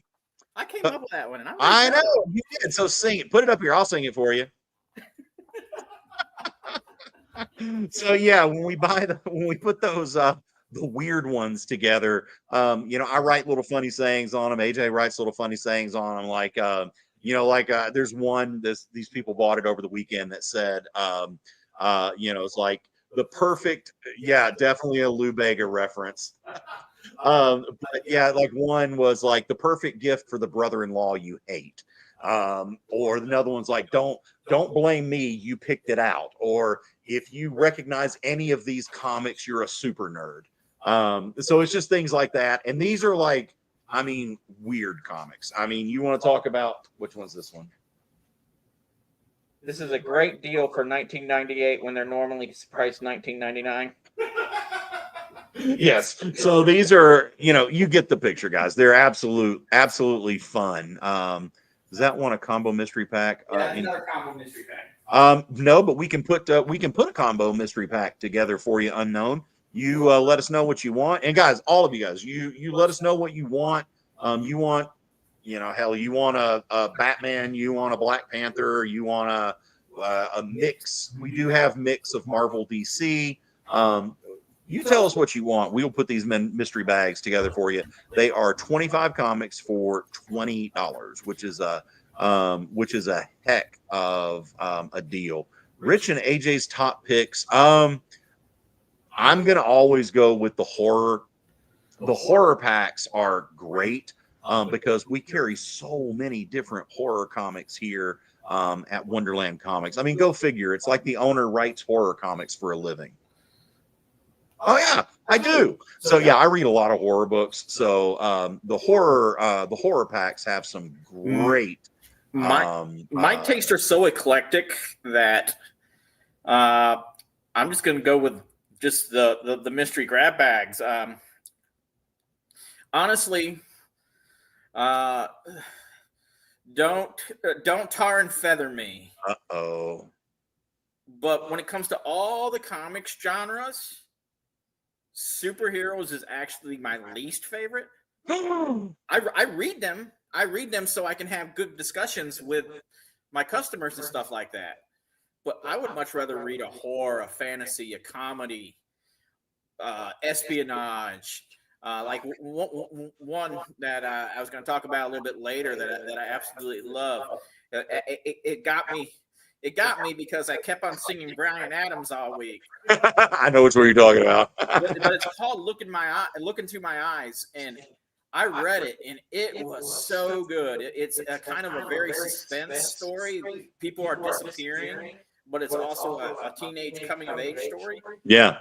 I came up with that one, and
I know you did. So sing it. Put it up here. I'll sing it for you. So yeah, when we put those the weird ones together, I write little funny sayings on them. AJ writes little funny sayings on them, like there's one these people bought it over the weekend that said it's like the perfect, definitely a Lou Bega reference. But yeah, like one was like the perfect gift for the brother-in-law you hate. Or another one's like, don't blame me, you picked it out. Or if you recognize any of these comics, you're a super nerd. So it's just things like that. And these are like, weird comics. You want to talk about, which one's this one?
This is a great deal for $19.98 when they're normally priced $19.99.
Yes. So these are, you get the picture, guys. They're absolutely fun. Is that one a combo mystery pack?
Yeah, another combo mystery pack.
No, but we can put a combo mystery pack together for you, Unknown. You let us know what you want, and guys, all of you guys, you let us know what you want. You want, you want a Batman, you want a Black Panther, you want a mix. We do have mix of Marvel, DC. You tell us what you want. We'll put these mystery bags together for you. They are 25 comics for $20, which is a heck of a deal. Rich and AJ's top picks. I'm gonna always go with the horror. The horror packs are great because we carry so many different horror comics here at Wonderland Comics. Go figure. It's like the owner writes horror comics for a living. Oh yeah, I do. So yeah, I read a lot of horror books. So the horror packs have some great.
My tastes are so eclectic that I'm just going to go with just the mystery grab bags. Honestly, don't tar and feather me.
Uh-oh.
But when it comes to all the comics genres, superheroes is actually my least favorite. I read them. I read them so I can have good discussions with my customers and stuff like that. But I would much rather read a horror, a fantasy, a comedy, espionage. Like one that I was going to talk about a little bit later that I absolutely love. It got me. It got me because I kept on singing Bryan Adams all week.
I know which one you're talking about.
but it's called Look Into My Eyes, and I read it, and it was so good. It's a kind of a very suspense story. People are disappearing, but it's also a teenage coming of age story.
Yeah.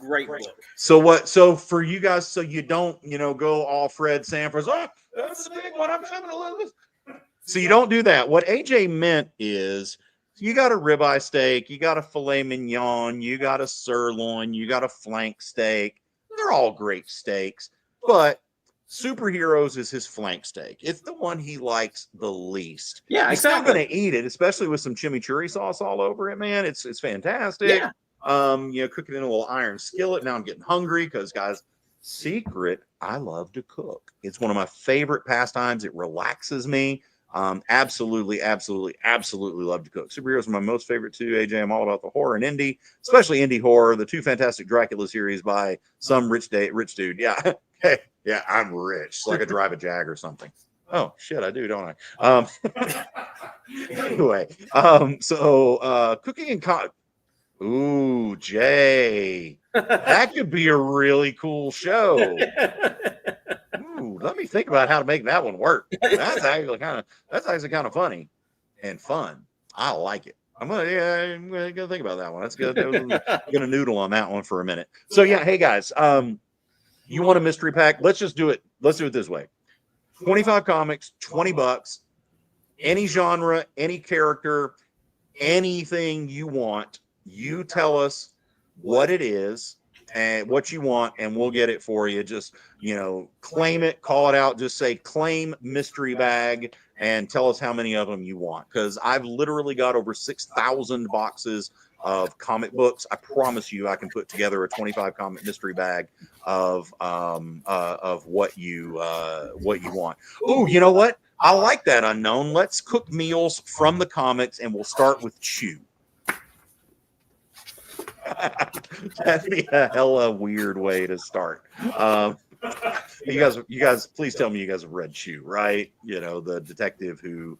Great book.
So for you guys, so you don't, go all Fred Sanford. Oh, that's the big one. I'm coming to love this. So you don't do that. What AJ meant is, you got a ribeye steak, you got a filet mignon, you got a sirloin, you got a flank steak. They're all great steaks, but superheroes is his flank steak. It's the one he likes the least.
Yeah,
he's not going to eat it, especially with some chimichurri sauce all over it, man. It's fantastic.
Yeah.
Cook it in a little iron skillet. Now I'm getting hungry because, guys, secret, I love to cook. It's one of my favorite pastimes. It relaxes me. Absolutely love to cook. Superheroes are my most favorite too. AJ, I'm all about the horror and indie, especially indie horror. The two fantastic Dracula series by some rich dude. Yeah, hey, yeah, I'm rich. It's like I drive a Jag or something. Oh shit, I do, don't I? Anyway, so cooking and ooh, Jay, that could be a really cool show. Ooh, let me think about how to make that one work. That's actually kind of funny and fun. I like it. I'm gonna think about that one. That's good. I'm gonna noodle on that one for a minute. So yeah, hey guys, you want a mystery pack? Let's just do it. Let's do it this way: 25 comics, $20, any genre, any character, anything you want. You tell us what it is and what you want, and we'll get it for you. Just, claim it, call it out, just say claim mystery bag and tell us how many of them you want. Because I've literally got over 6,000 boxes of comic books, I promise you I can put together a 25 comic mystery bag of what you want. Oh, you know what? I like that, Unknown. Let's cook meals from the comics, and we'll start with Chew. That'd be a hella weird way to start. You guys, please tell me you guys have read Chew, right? You know, the detective who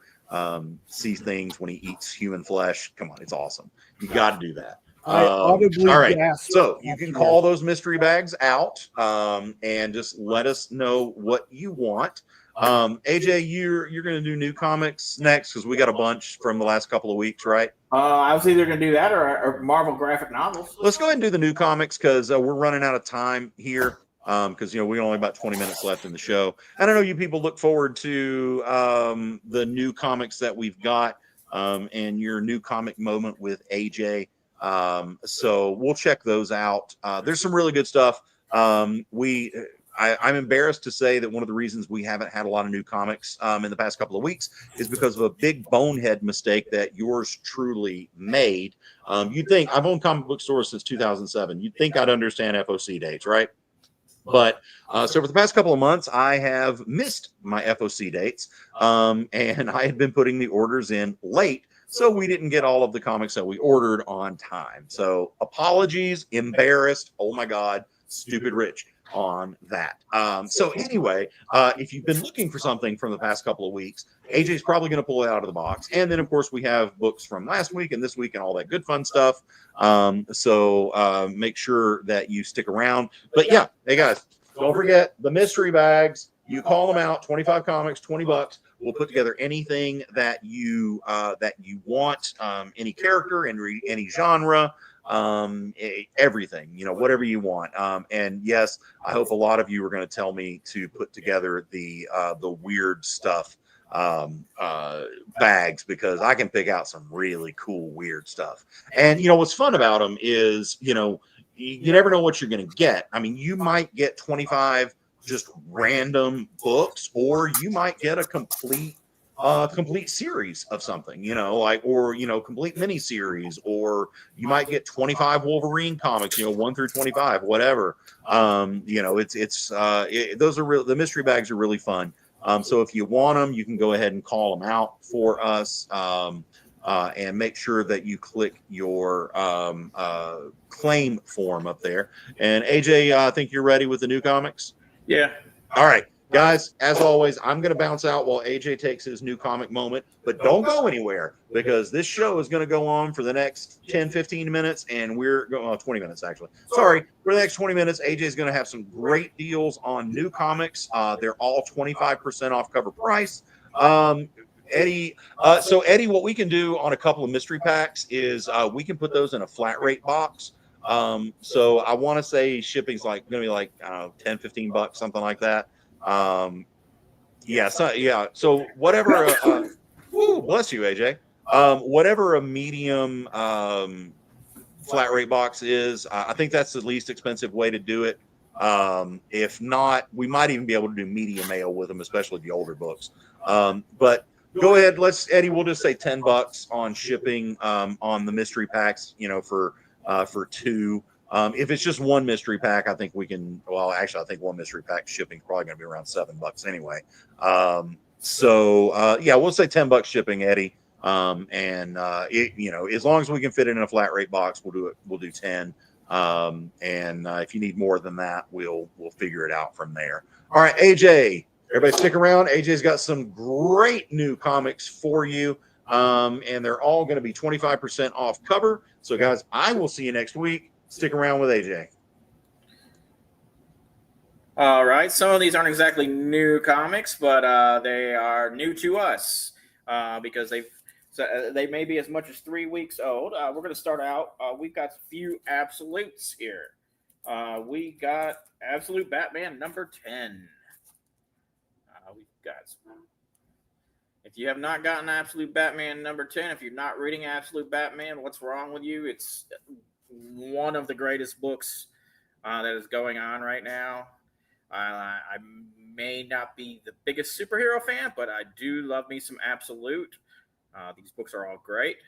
sees things when he eats human flesh. Come on, it's awesome. You got to do that. All right, so you can call those mystery bags out and just let us know what you want. AJ, you're going to do new comics next because we got a bunch from the last couple of weeks, right?
I was either going to do that or Marvel graphic novels.
Let's go ahead and do the new comics because we're running out of time here. Because we only about 20 minutes left in the show. And I know you people look forward to the new comics that we've got and your new comic moment with AJ. So we'll check those out. There's some really good stuff. I'm embarrassed to say that one of the reasons we haven't had a lot of new comics in the past couple of weeks is because of a big bonehead mistake that yours truly made. You'd think I've owned comic book stores since 2007. You'd think I'd understand FOC dates, right? But so for the past couple of months, I have missed my FOC dates, and I had been putting the orders in late, so we didn't get all of the comics that we ordered on time. So apologies, embarrassed, oh my God, stupid Rich on that. So anyway, if you've been looking for something from the past couple of weeks, AJ's probably going to pull it out of the box. And then, of course, we have books from last week and this week and all that good fun stuff. So make sure that you stick around. But yeah, hey guys, don't forget the mystery bags. You call them out, 25 comics, $20. We'll put together anything that you want, any character, any genre, everything, whatever you want. And yes, I hope a lot of you are going to tell me to put together the weird stuff bags, because I can pick out some really cool weird stuff. And what's fun about them is you never know what you're going to get. I mean, you might get 25 just random books, or you might get a complete series of something, complete mini series, or you might get 25 Wolverine comics, 1 through 25, whatever. Those are real. The mystery bags are really fun. So if you want them, you can go ahead and call them out for us, and make sure that you click your claim form up there. And AJ, I think you're ready with the new comics.
Yeah.
All right, guys, as always, I'm going to bounce out while AJ takes his new comic moment, but don't go anywhere, because this show is going to go on for the next 10, 15 minutes, and we're going 20 minutes, actually. Sorry, for the next 20 minutes, AJ is going to have some great deals on new comics. They're all 25% off cover price. Eddie, what we can do on a couple of mystery packs is we can put those in a flat rate box. So I want to say shipping's going to be like, I don't know, 10, 15 bucks, something like that. So whatever, bless you, AJ. Whatever a medium, flat rate box is, I think that's the least expensive way to do it. If not, we might even be able to do media mail with them, especially the older books. But go ahead, Eddie, we'll just say $10 on shipping, on the mystery packs, for two. If it's just one mystery pack, I think we can. Well, actually, I think one mystery pack shipping is probably going to be around $7 anyway. We'll say $10 shipping, Eddie. As long as we can fit it in a flat rate box, we'll do it. We'll do 10. If you need more than that, we'll figure it out from there. All right, AJ. Everybody stick around. AJ's got some great new comics for you. And they're all going to be 25% off cover. So, guys, I will see you next week. Stick around with AJ.
All right. Some of these aren't exactly new comics, but they are new to us because they may be as much as 3 weeks old. We're going to start out. We've got a few absolutes here. We got Absolute Batman number 10. We've got some. If you have not gotten Absolute Batman number 10, if you're not reading Absolute Batman, what's wrong with you? It's one of the greatest books that is going on right now. I may not be the biggest superhero fan, but I do love me some Absolute. These books are all great.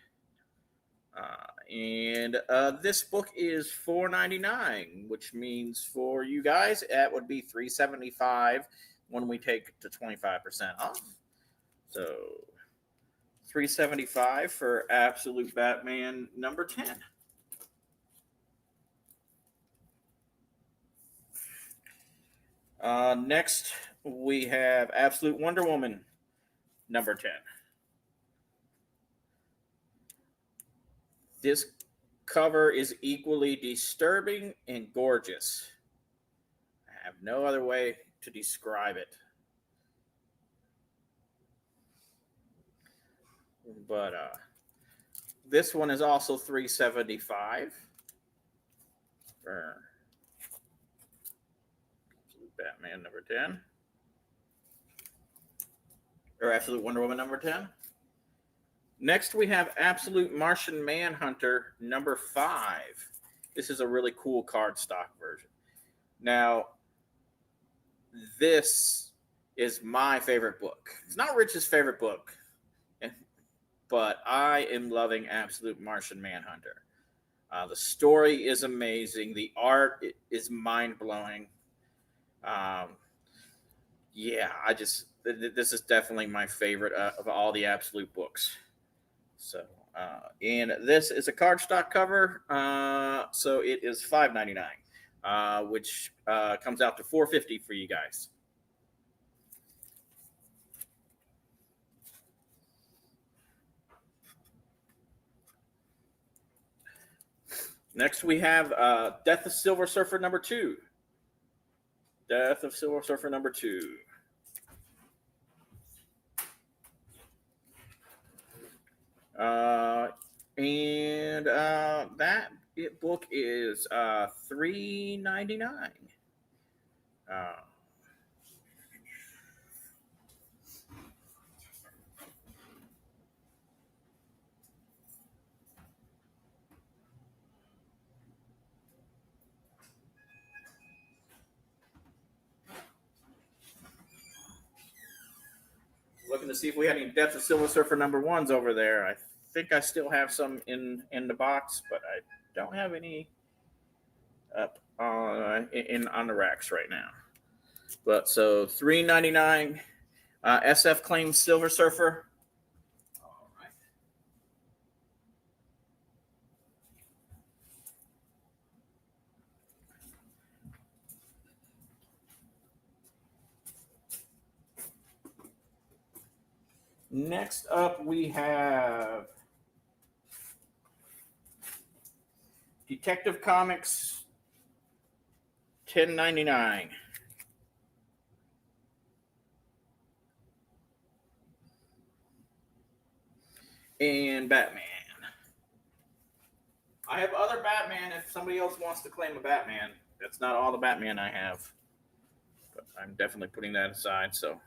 And this book is $4.99, which means for you guys, that would be $3.75 when we take it to 25% off. So $3.75 for Absolute Batman number 10. Next, we have Absolute Wonder Woman number 10. This cover is equally disturbing and gorgeous. I have no other way to describe it. But this one is also $3.75 for Batman number 10. Or Absolute Wonder Woman number 10. Next, we have Absolute Martian Manhunter number 5. This is a really cool cardstock version. Now, this is my favorite book. It's not Rich's favorite book, but I am loving Absolute Martian Manhunter. The story is amazing. The art is mind-blowing. This is definitely my favorite of all the Absolute books. So, and this is a cardstock cover, so it is $5.99, which comes out to $4.50 for you guys. Next, we have Death of Silver Surfer number 2. Death of Silver Surfer number 2. That book is $3.99. Looking to see if we had any Death of Silver Surfer number 1s over there. I think I still have some in the box, but I don't have any up on the racks right now. But so $3.99 SF claims Silver Surfer. All right. Next up, we have Detective Comics $10.99. And Batman. I have other Batman if somebody else wants to claim a Batman. That's not all the Batman I have. But I'm definitely putting that aside, so.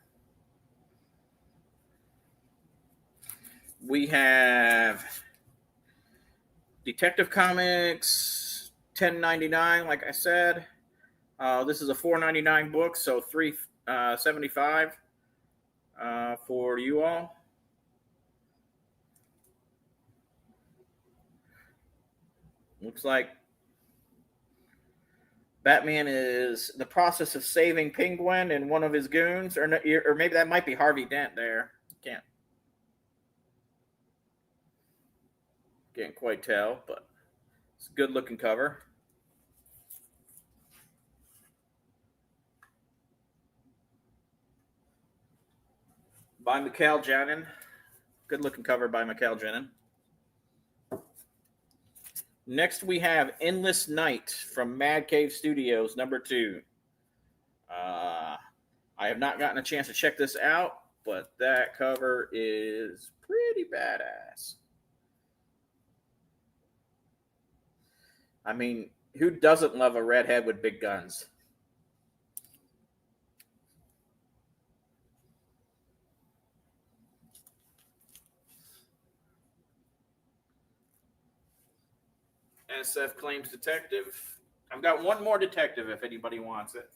We have Detective Comics $10.99, like I said. This is a $4.99 book, so $3.75 for you all. Looks like Batman is in the process of saving Penguin and one of his goons, or maybe that might be Harvey Dent there. Can't quite tell, but it's a good looking cover. By Mikhail Janin. Good looking cover by Mikhail Janin. Next, we have Endless Night from Mad Cave Studios, number 2. I have not gotten a chance to check this out, but that cover is pretty badass. I mean, who doesn't love a redhead with big guns? SF claims detective. I've got one more detective if anybody wants it.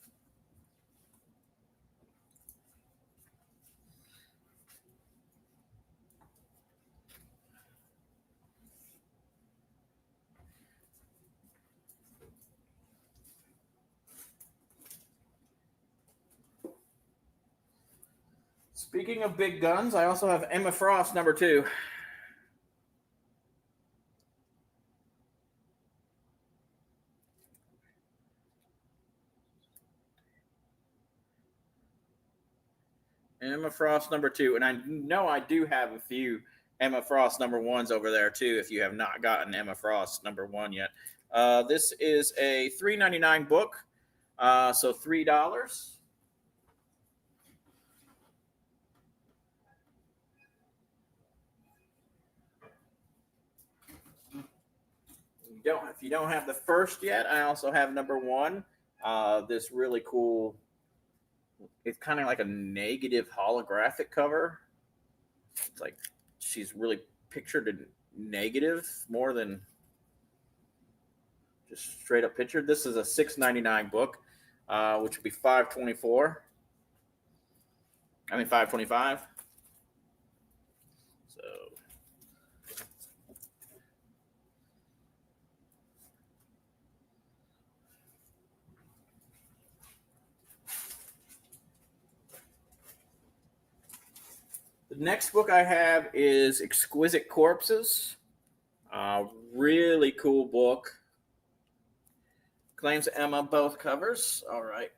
Speaking of big guns, I also have Emma Frost #2. Emma Frost #2, and I know I do have a few Emma Frost #1s over there too. If you have not gotten Emma Frost #1 yet, this is a $3.99 book, so $3. If you don't have the first yet, I also have #1. This really cool. It's kind of like a negative holographic cover. It's like she's really pictured in negative more than just straight up pictured. This is a $6.99 book, which would be $5.24. I mean $5.25. So the next book I have is Exquisite Corpses. Really cool book. Claims Emma both covers. All right.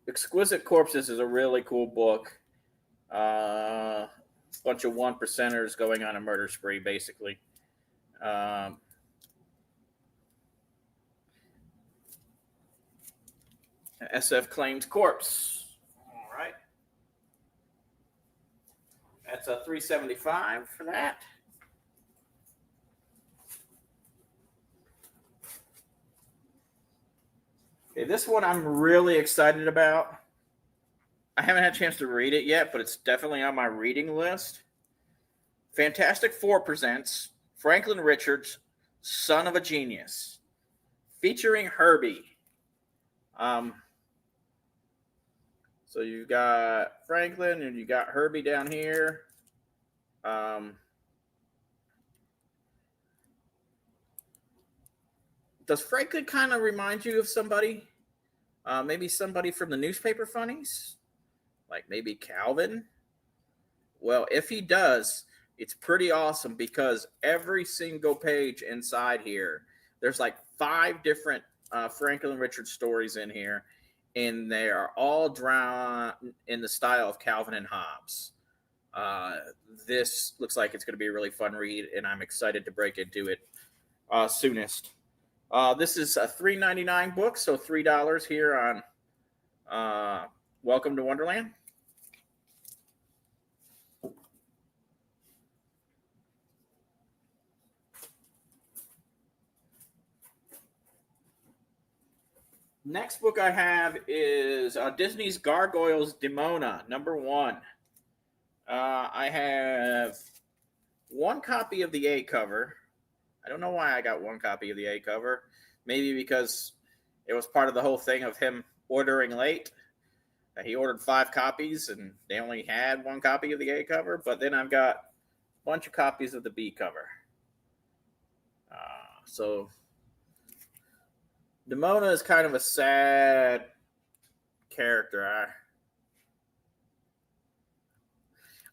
Exquisite Corpses is a really cool book. Bunch of 1%ers going on a murder spree, basically. SF claims corpse. All right. That's a $3.75 for that. Okay, this one I'm really excited about. I haven't had a chance to read it yet, but it's definitely on my reading list. Fantastic Four presents Franklin Richards, Son of a Genius, featuring Herbie. So you got Franklin and you got Herbie down here. Does Franklin kind of remind you of somebody? Maybe somebody from the newspaper funnies? Like maybe Calvin? Well, if he does, it's pretty awesome because every single page inside here, there's like 5 different Franklin Richards stories in here, and they are all drawn in the style of Calvin and Hobbes. This looks like it's going to be a really fun read, and I'm excited to break into it soonest. This is a $3.99 book, so $3 here on Welcome to Wonderland. Next book I have is Disney's Gargoyles Demona, #1. I have 1 copy of the A cover. I don't know why I got 1 copy of the A cover. Maybe because it was part of the whole thing of him ordering late. He ordered 5 copies and they only had 1 copy of the A cover. But then I've got a bunch of copies of the B cover. So Demona is kind of a sad character.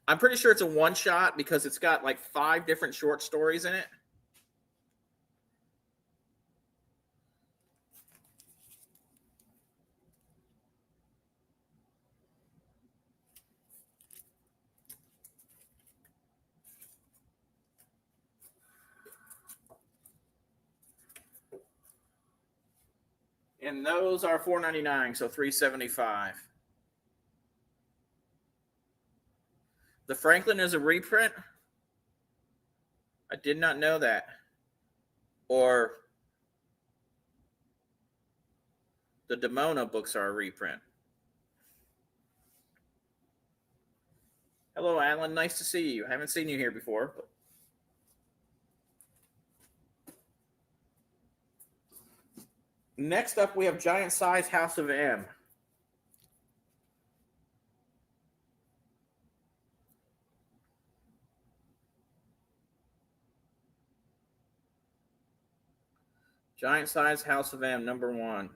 I'm pretty sure it's a one-shot because it's got like 5 different short stories in it. And those are $4.99, so $3.75. The Franklin is a reprint? I did not know that. Or the Demona books are a reprint. Hello, Alan. Nice to see you. I haven't seen you here before. Next up, we have Giant Size House of M. Giant Size House of M, #1.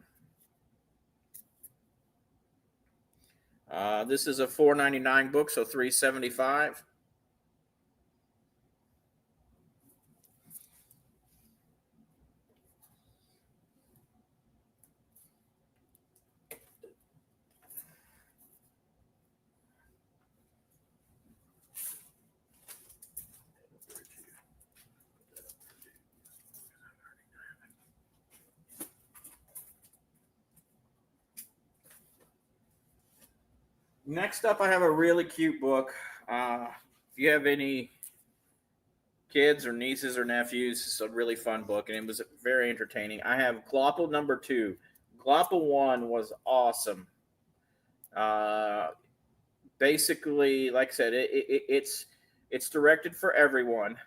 This is a $4.99 book, so $3.75. Next up, I have a really cute book. If you have any kids or nieces or nephews, it's a really fun book, and it was very entertaining. I have Glopple #2. Glopple 1 was awesome. Basically, like I said, it's directed for everyone.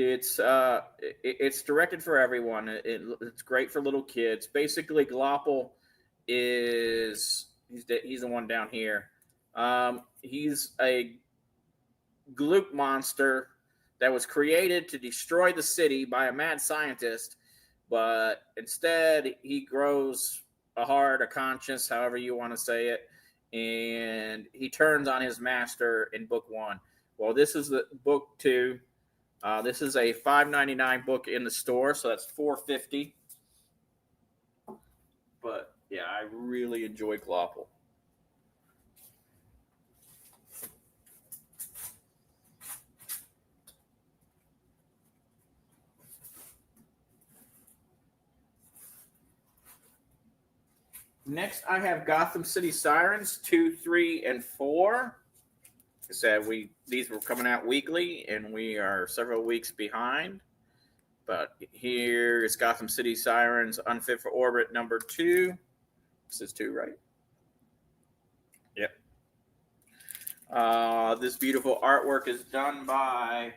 It's directed for everyone. It's great for little kids. Basically, Glopple he's the one down here. He's a gloop monster that was created to destroy the city by a mad scientist, but instead he grows a heart, a conscience, however you want to say it, and he turns on his master in book 1. Well, this is the book 2. This is a $5.99 book in the store, so that's $4.50. But yeah, I really enjoy Glopple. Next, I have Gotham City Sirens 2, 3, and 4. I said these were coming out weekly, and we are several weeks behind. But here is Gotham City Sirens Unfit for Orbit #2. This is 2, right? Yep. This beautiful artwork is done by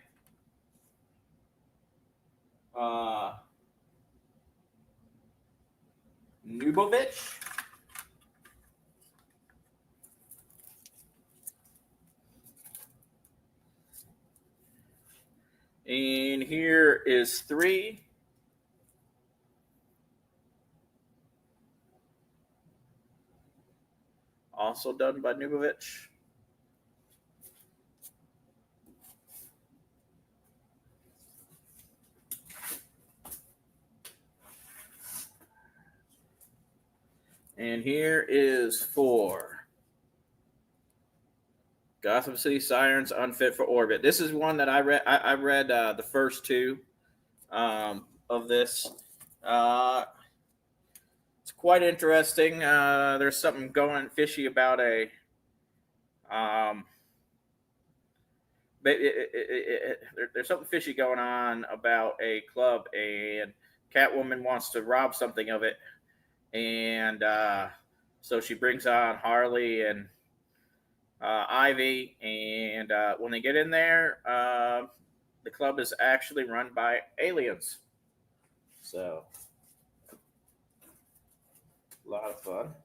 Nubovich. And here is 3. Also done by Nubovich. And here is 4. Gotham City Sirens Unfit for Orbit. This is one that I read. I read the first 2 of this. It's quite interesting. There's something going fishy about there's something fishy going on about a club, and Catwoman wants to rob something of it, and so she brings on Harley and Ivy, and when they get in there, the club is actually run by aliens. So, a lot of fun.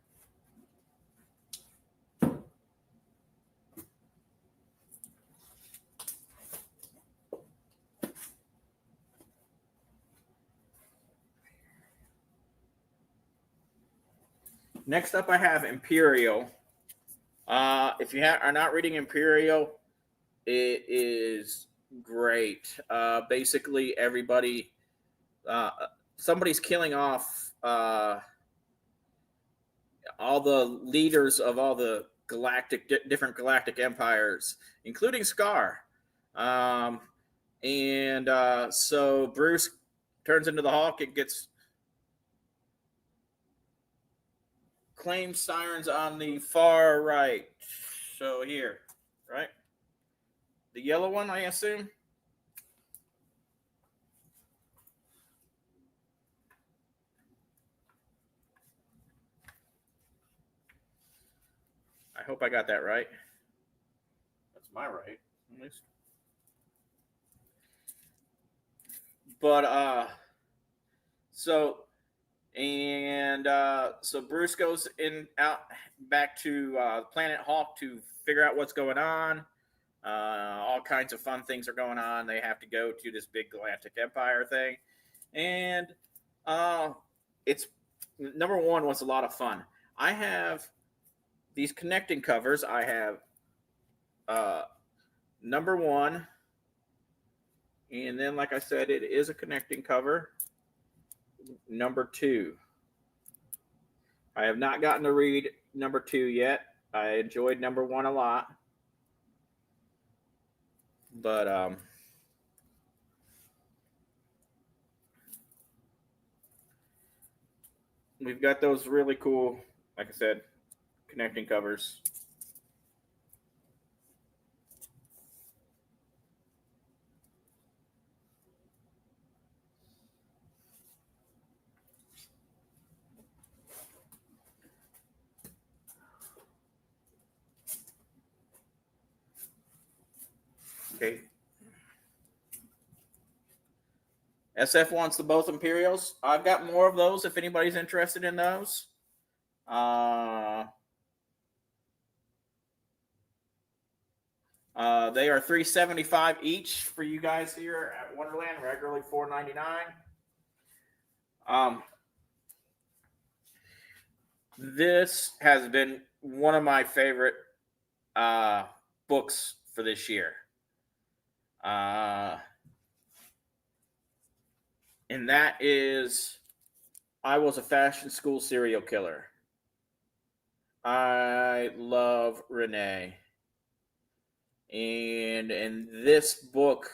Next up, I have Imperial. If you are not reading Imperial, it is great. Basically, everybody, somebody's killing off all the leaders of all the different galactic empires, including Scar. So Bruce turns into the Hawk and claims Sirens on the far right. So here, right? The yellow one, I assume. I hope I got that right. That's my right, at least. But so Bruce goes back to Planet Hawk to figure out what's going on. All kinds of fun things are going on. They have to go to this big galactic empire thing, and it's number one was a lot of fun. I have these connecting covers. I have number one, and then, like I said, it is a connecting cover. Number two. I have not gotten to read number two yet. I enjoyed number one a lot. But we've got those really cool, like I said, connecting covers. Okay. SF wants the both Imperials. I've got more of those if anybody's interested in those. They are $3.75 each for you guys here at Wonderland, regularly $4.99. This has been one of my favorite books for this year. And that is I Was a Fashion School Serial Killer. I love Renee. And in this book,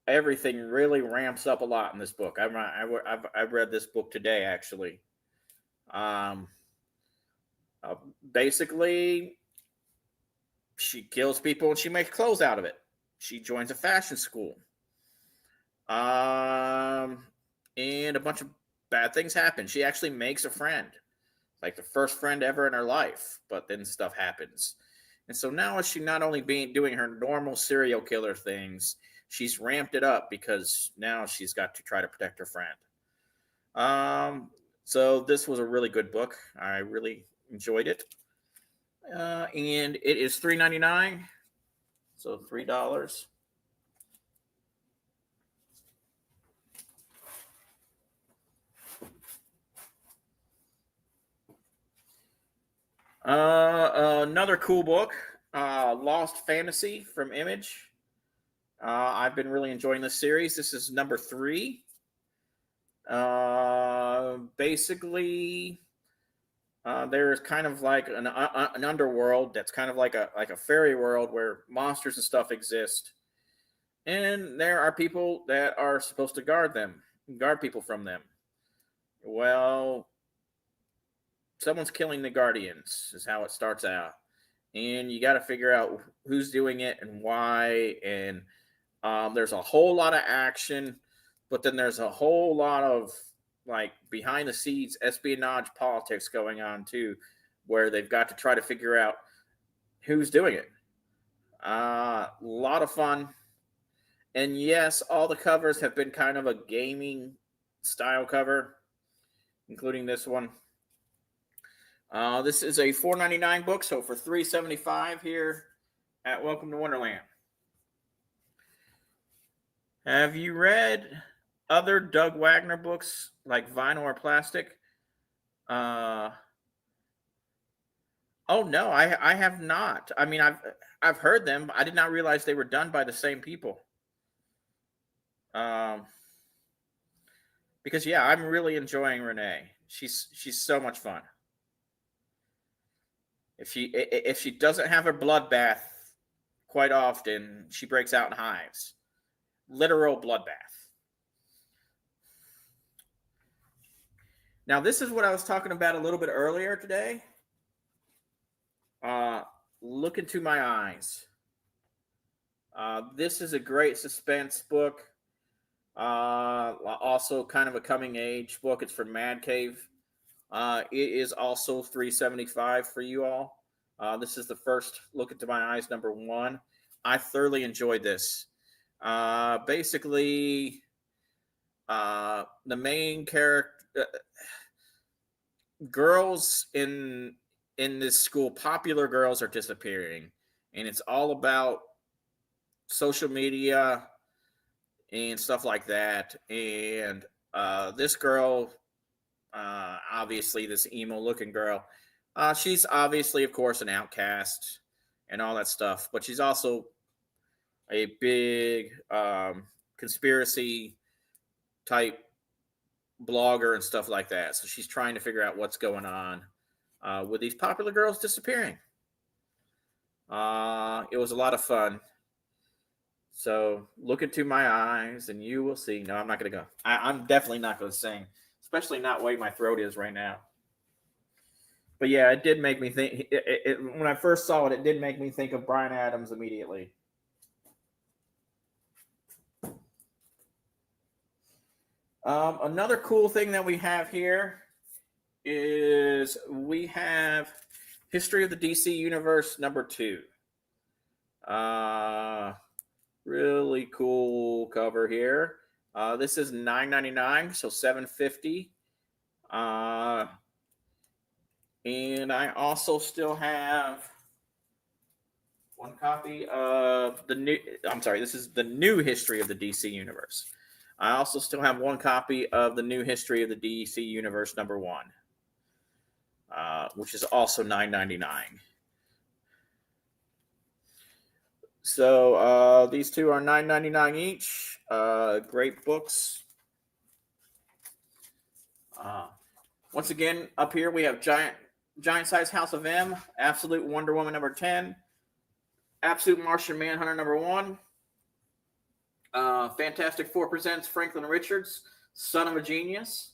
everything really ramps up a lot in this book. I've read this book today, actually. Basically, she kills people and she makes clothes out of it. She joins a fashion school. And a bunch of bad things happen. She actually makes a friend, like the first friend ever in her life, but then stuff happens. And so now she's not only doing her normal serial killer things, she's ramped it up because now she's got to try to protect her friend. So this was a really good book. I really enjoyed it. And it is $3.99, so $3. Another cool book, Lost Fantasy from Image. I've been really enjoying this series. This is number 3. Basically, there's kind of like an underworld that's kind of like a fairy world where monsters and stuff exist, and there are people that are supposed to guard people from them. Well, someone's killing the guardians is how it starts out, and you got to figure out who's doing it and why. And there's a whole lot of action, but then there's a whole lot of like behind the scenes espionage politics going on too, where they've got to try to figure out who's doing it. A lot of fun. And yes, all the covers have been kind of a gaming style cover, including this one. This is a $4.99 book, so for $3.75 here at Welcome to Wonderland. Have you read other Doug Wagner books like Vinyl or Plastic? Oh no, I have not. I mean, I've heard them. I did not realize they were done by the same people. Because yeah, I'm really enjoying Renee. She's so much fun. If she doesn't have her bloodbath quite often, she breaks out in hives. Literal bloodbath. Now, this is what I was talking about a little bit earlier today. Look into My Eyes. This is a great suspense book. Also kind of a coming age book. It's from Mad Cave. It is also $3.75 for you all. This is the first Look Into My Eyes, number 1. I thoroughly enjoyed this. Basically, the main character, girls in this school, popular girls are disappearing, and it's all about social media and stuff like that. And this girl, obviously this emo looking girl, she's obviously, of course, an outcast and all that stuff, but she's also a big conspiracy type blogger and stuff like that. So she's trying to figure out what's going on with these popular girls disappearing. It was a lot of fun. So look into my eyes and you will see. No, I'm not going to go. I'm definitely not going to sing, especially not the way my throat is right now. But yeah, it did make me think. When I first saw it, it did make me think of Bryan Adams immediately. Another cool thing that we have here is we have History of the DC Universe #2. Really cool cover here. This is $9.99, so $7.50. And I also still have one copy of the new. I'm sorry, this is the new History of the DC Universe. I also still have one copy of the new History of the DC Universe #1, which is also $9.99. So these two are $9.99 each. Great books. Once again, up here we have Giant Size House of M, Absolute Wonder Woman #10, Absolute Martian Manhunter #1. Fantastic Four presents Franklin Richards, Son of a Genius.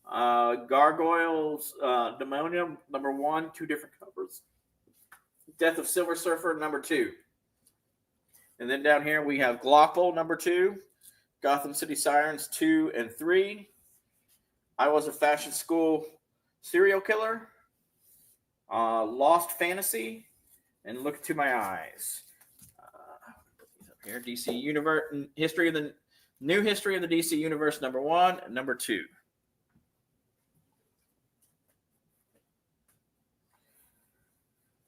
Gargoyles Demonium #1, 2 different covers. Death of Silver Surfer #2. And then down here we have Glopple #2, Gotham City Sirens 2 and 3. I Was a Fashion School Serial Killer, Lost Fantasy, and Look Into My Eyes. Here, DC Universe History of the New History of the DC Universe #1 and #2.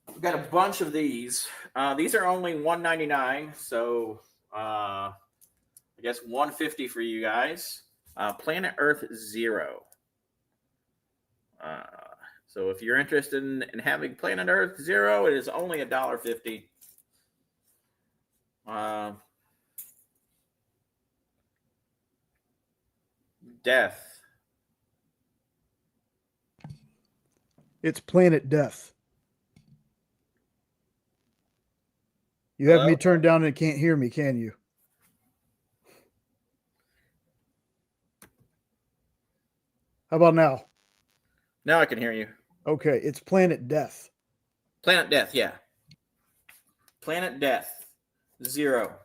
We've got a bunch of these. These are only $1.99, so I guess $1.50 for you guys. Planet Earth Zero. So if you're interested in having Planet Earth Zero, it is only $1.50. Death.
It's Planet Death. You have me turned down and can't hear me, can you? How about now?
Now I can hear you.
Okay, it's Planet Death.
Planet Death, yeah. Planet Death Zero.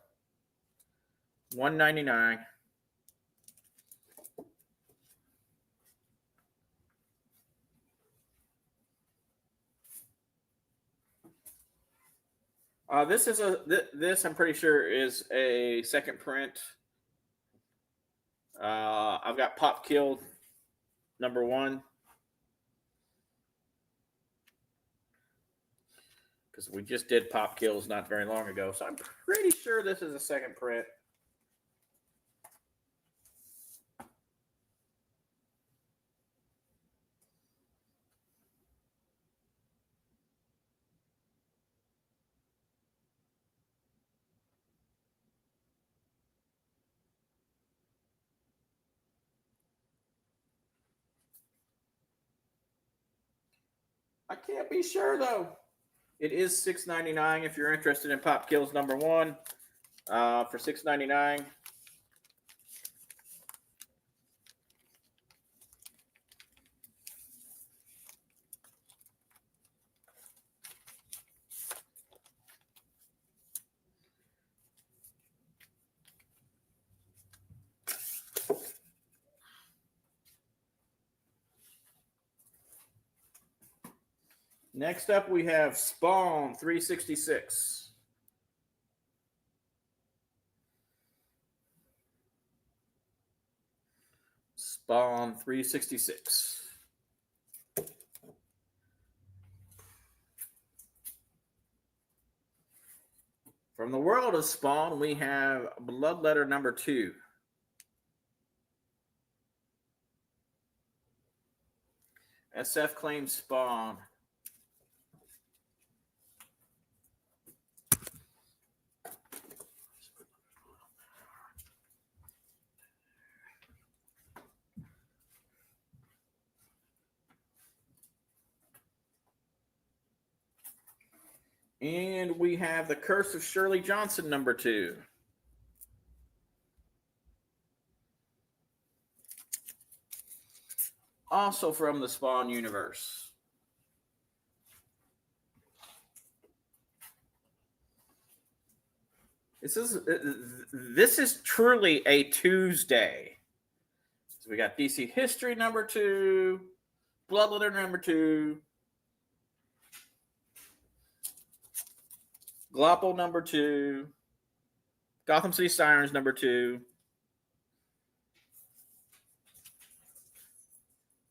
$1.99. This I'm pretty sure is a second print. I've got Pop Killed #1 because we just did Pop Kills not very long ago, so I'm pretty sure this is a second print. I can't be sure though. It is $6.99 if you're interested in Pop Kills #1 for $6.99. Next up, we have Spawn 366. Spawn 366. From the world of Spawn, we have Bloodletter number 2. SF claims Spawn. And we have The Curse of Shirley Johnson number 2. Also from the Spawn universe. This is truly a Tuesday. So we got DC History number 2, Bloodletter number 2, Glopple number 2, Gotham City Sirens number 2,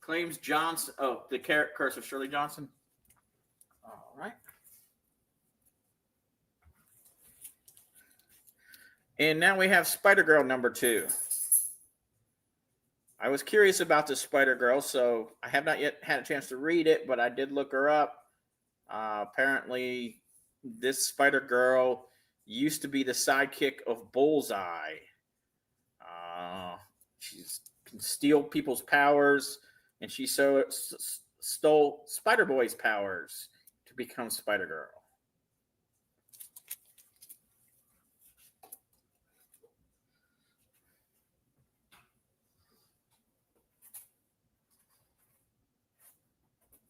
claims Johnson. Oh, the Curse of Shirley Johnson. All right. And now we have Spider-Girl number 2. I was curious about this Spider-Girl, so I have not yet had a chance to read it, but I did look her up. Apparently, this Spider-Girl used to be the sidekick of Bullseye. She can steal people's powers, and she stole Spider-Boy's powers to become Spider-Girl.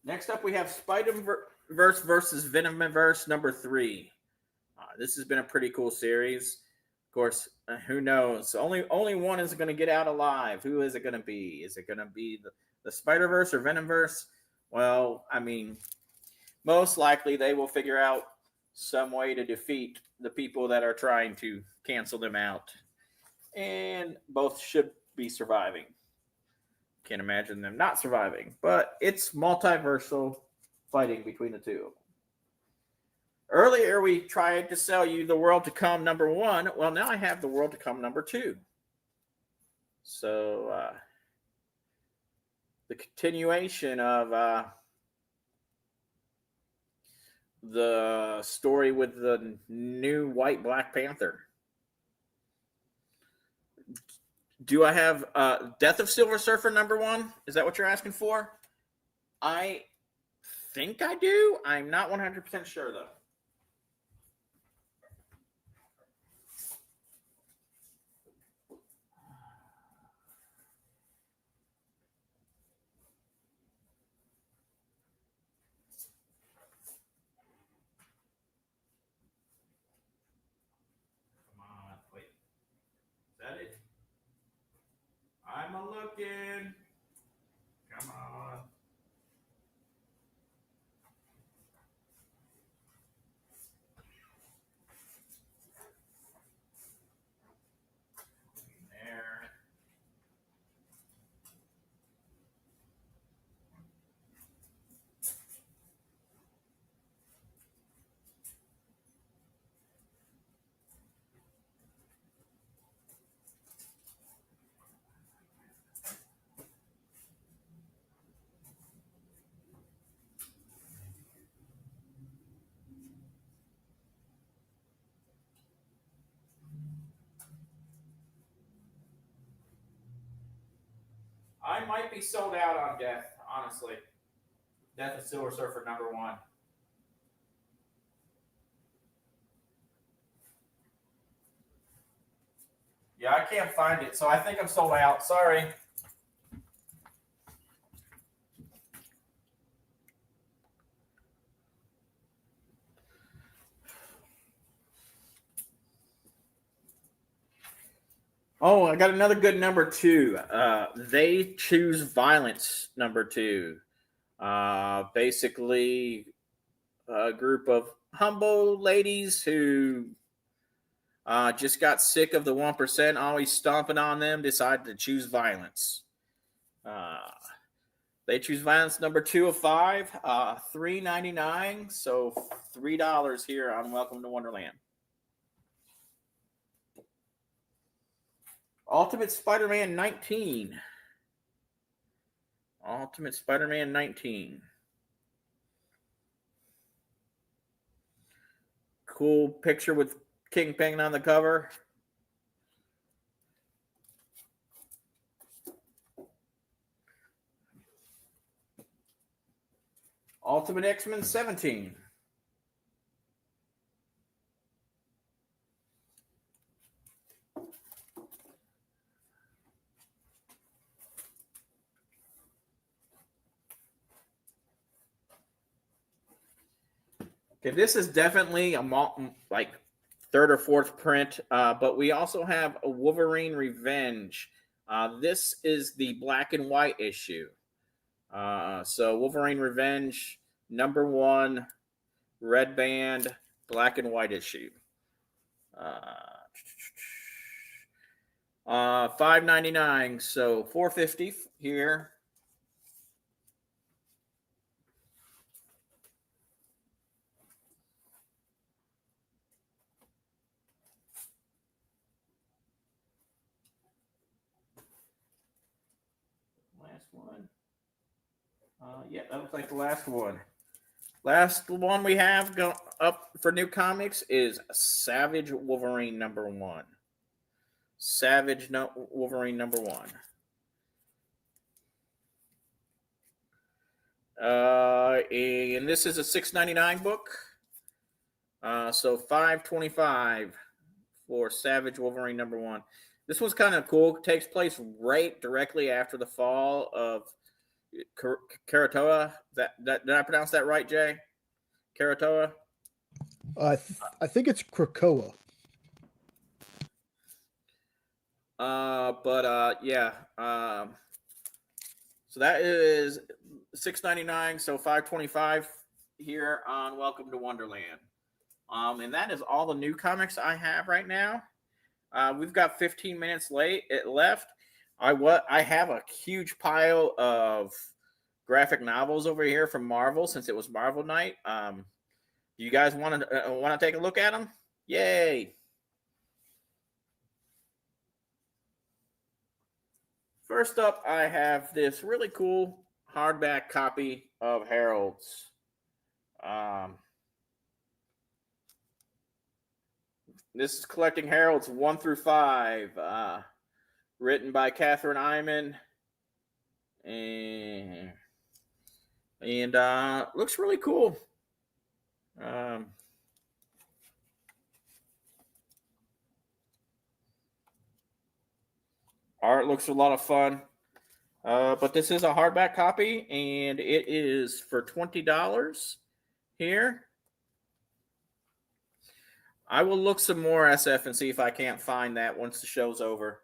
Next up, we have Spider-Verse versus Venomverse number 3. This has been a pretty cool series. Of course, who knows? Only one is going to get out alive. Who is it going to be? Is it going to be the Spider-Verse or Venomverse? Well, I mean, most likely they will figure out some way to defeat the people that are trying to cancel them out. And both should be surviving. Can't imagine them not surviving, but it's multiversal fighting between the two. Earlier, we tried to sell you The World to Come number 1. Well, now I have The World to Come number 2. So, the continuation of the story with the new white Black Panther. Do I have Death of Silver Surfer number 1? Is that what you're asking for? I think I do. I'm not 100% sure, though. Come on, wait. Is that it? I'm a-looking. Come on. There. I might be sold out on Death, honestly. Death of Silver Surfer number 1. Yeah, I can't find it, so I think I'm sold out. Sorry. Oh, I got another good number 2. They Choose Violence number 2. Basically, a group of humble ladies who just got sick of the 1% always stomping on them, decided to choose violence. They Choose Violence number 2 of 5, $3.99, so $3 here on Welcome to Wonderland. Ultimate Spider-Man 19. Ultimate Spider-Man 19. Cool picture with Kingpin on the cover. Ultimate X-Men 17. Okay, this is definitely a like third or fourth print, but we also have a Wolverine Revenge. This is the black and white issue. So Wolverine Revenge, #1, red band, black and white issue. $5.99, so $4.50 here. Last one. Yeah, that looks like the last one. Last one we have go up for new comics is Savage Wolverine #1. Savage Wolverine #1. And this is a $6.99 book. So $5.25 for Savage Wolverine #1. This one's kind of cool. It takes place right directly after the fall of Karatoa. Did I pronounce that right, Jay? Karatoa?
I think it's Krakoa.
Yeah. So that is $6.99. So $5.25 here on Welcome to Wonderland. And that is all the new comics I have right now. We've got 15 minutes left. I have a huge pile of graphic novels over here from Marvel since it was Marvel Night. Do you guys want to take a look at them? Yay! First up, I have this really cool hardback copy of Herald's. This is collecting Herald's 1 through 5, written by Catherine Iman, and looks really cool. Art looks a lot of fun, but this is a hardback copy, and it is for $20 here. I will look some more SF and see if I can't find that once the show's over.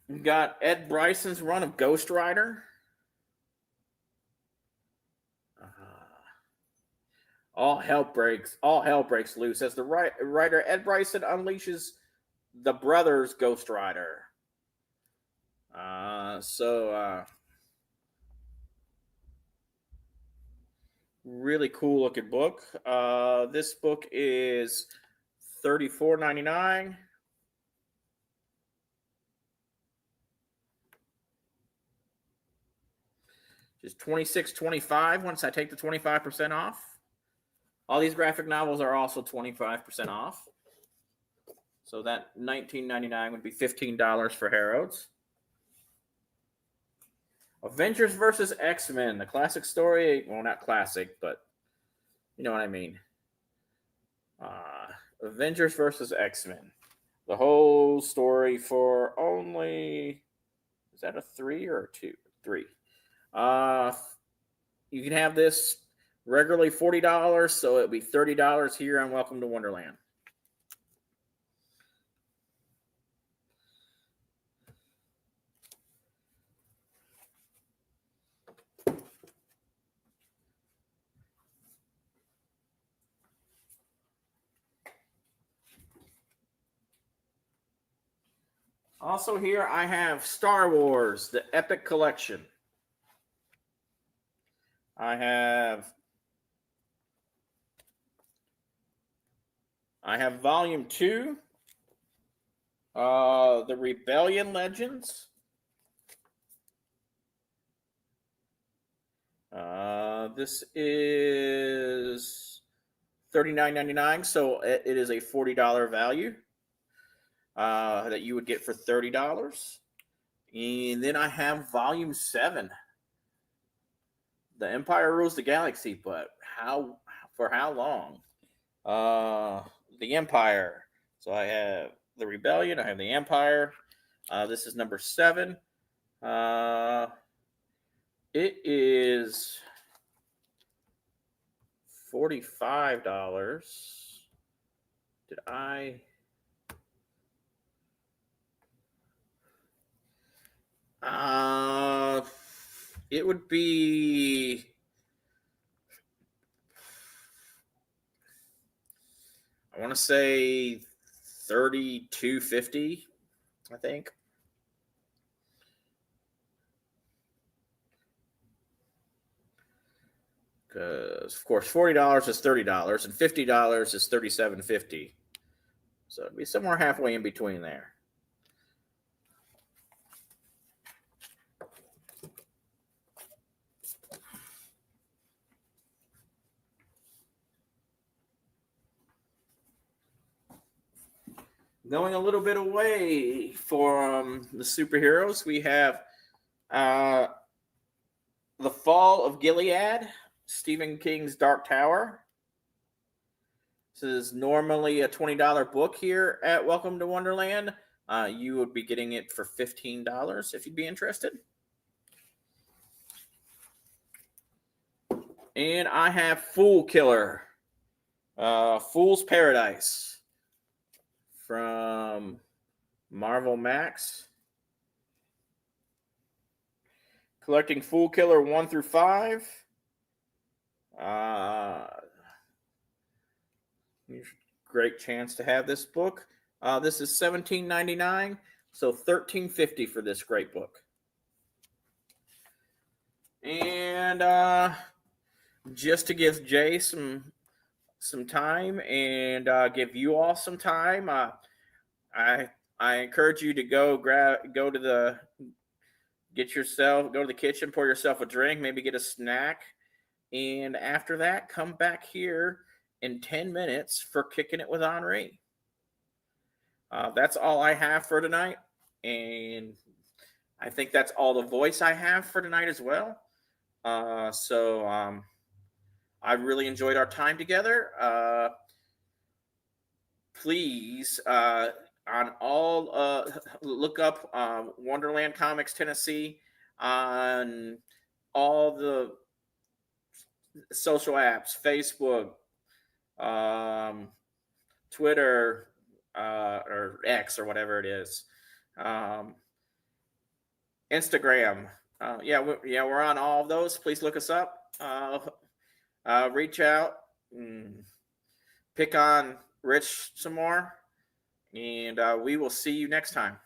We've got Ed Bryson's run of Ghost Rider. All hell breaks loose as the writer Ed Bryson unleashes the brothers Ghost Rider. Really cool looking book. This book is $34.99. Just $26.25 once I take the 25% off. All these graphic novels are also 25% off. So that $19.99 would be $15 for Harrods. Avengers versus X-Men, the classic story. Well, not classic, but you know what I mean. Avengers versus X-Men. The whole story for only, is that a 3 or a 2? 3. You can have this regularly $40, so it'll be $30 here on Welcome to Wonderland. Also here I have Star Wars, the Epic Collection. I have volume 2, The Rebellion Legends. This is $39.99, so it is a $40 value that you would get for $30. And then I have volume 7, The Empire Rules the Galaxy, but for how long? The Empire. So I have the Rebellion, I have the Empire. This is number 7. It is $45. Did I? It would be. I want to say $32.50, I think. Because, of course, $40 is $30 and $50 is $37.50. So it'd be somewhere halfway in between there. Going a little bit away from the superheroes, we have The Fall of Gilead, Stephen King's Dark Tower. This is normally a $20 book here at Welcome to Wonderland. You would be getting it for $15 if you'd be interested. And I have Fool Killer, Fool's Paradise from Marvel Max. Collecting Fool Killer 1 through 5. Great chance to have this book. This is $17.99, so $13.50 for this great book. And just to give Jay some time and give you all some time, I encourage you to go to the kitchen, pour yourself a drink, maybe get a snack, and after that, come back here in 10 minutes for Kicking It with Henri. That's all I have for tonight, and I think that's all the voice I have for tonight as well. So I really enjoyed our time together. Please, on all, look up Wonderland Comics Tennessee on all the social apps, Facebook, Twitter, or X, or whatever it is, Instagram. We're on all of those. Please look us up. Reach out, pick on Rich some more, and we will see you next time.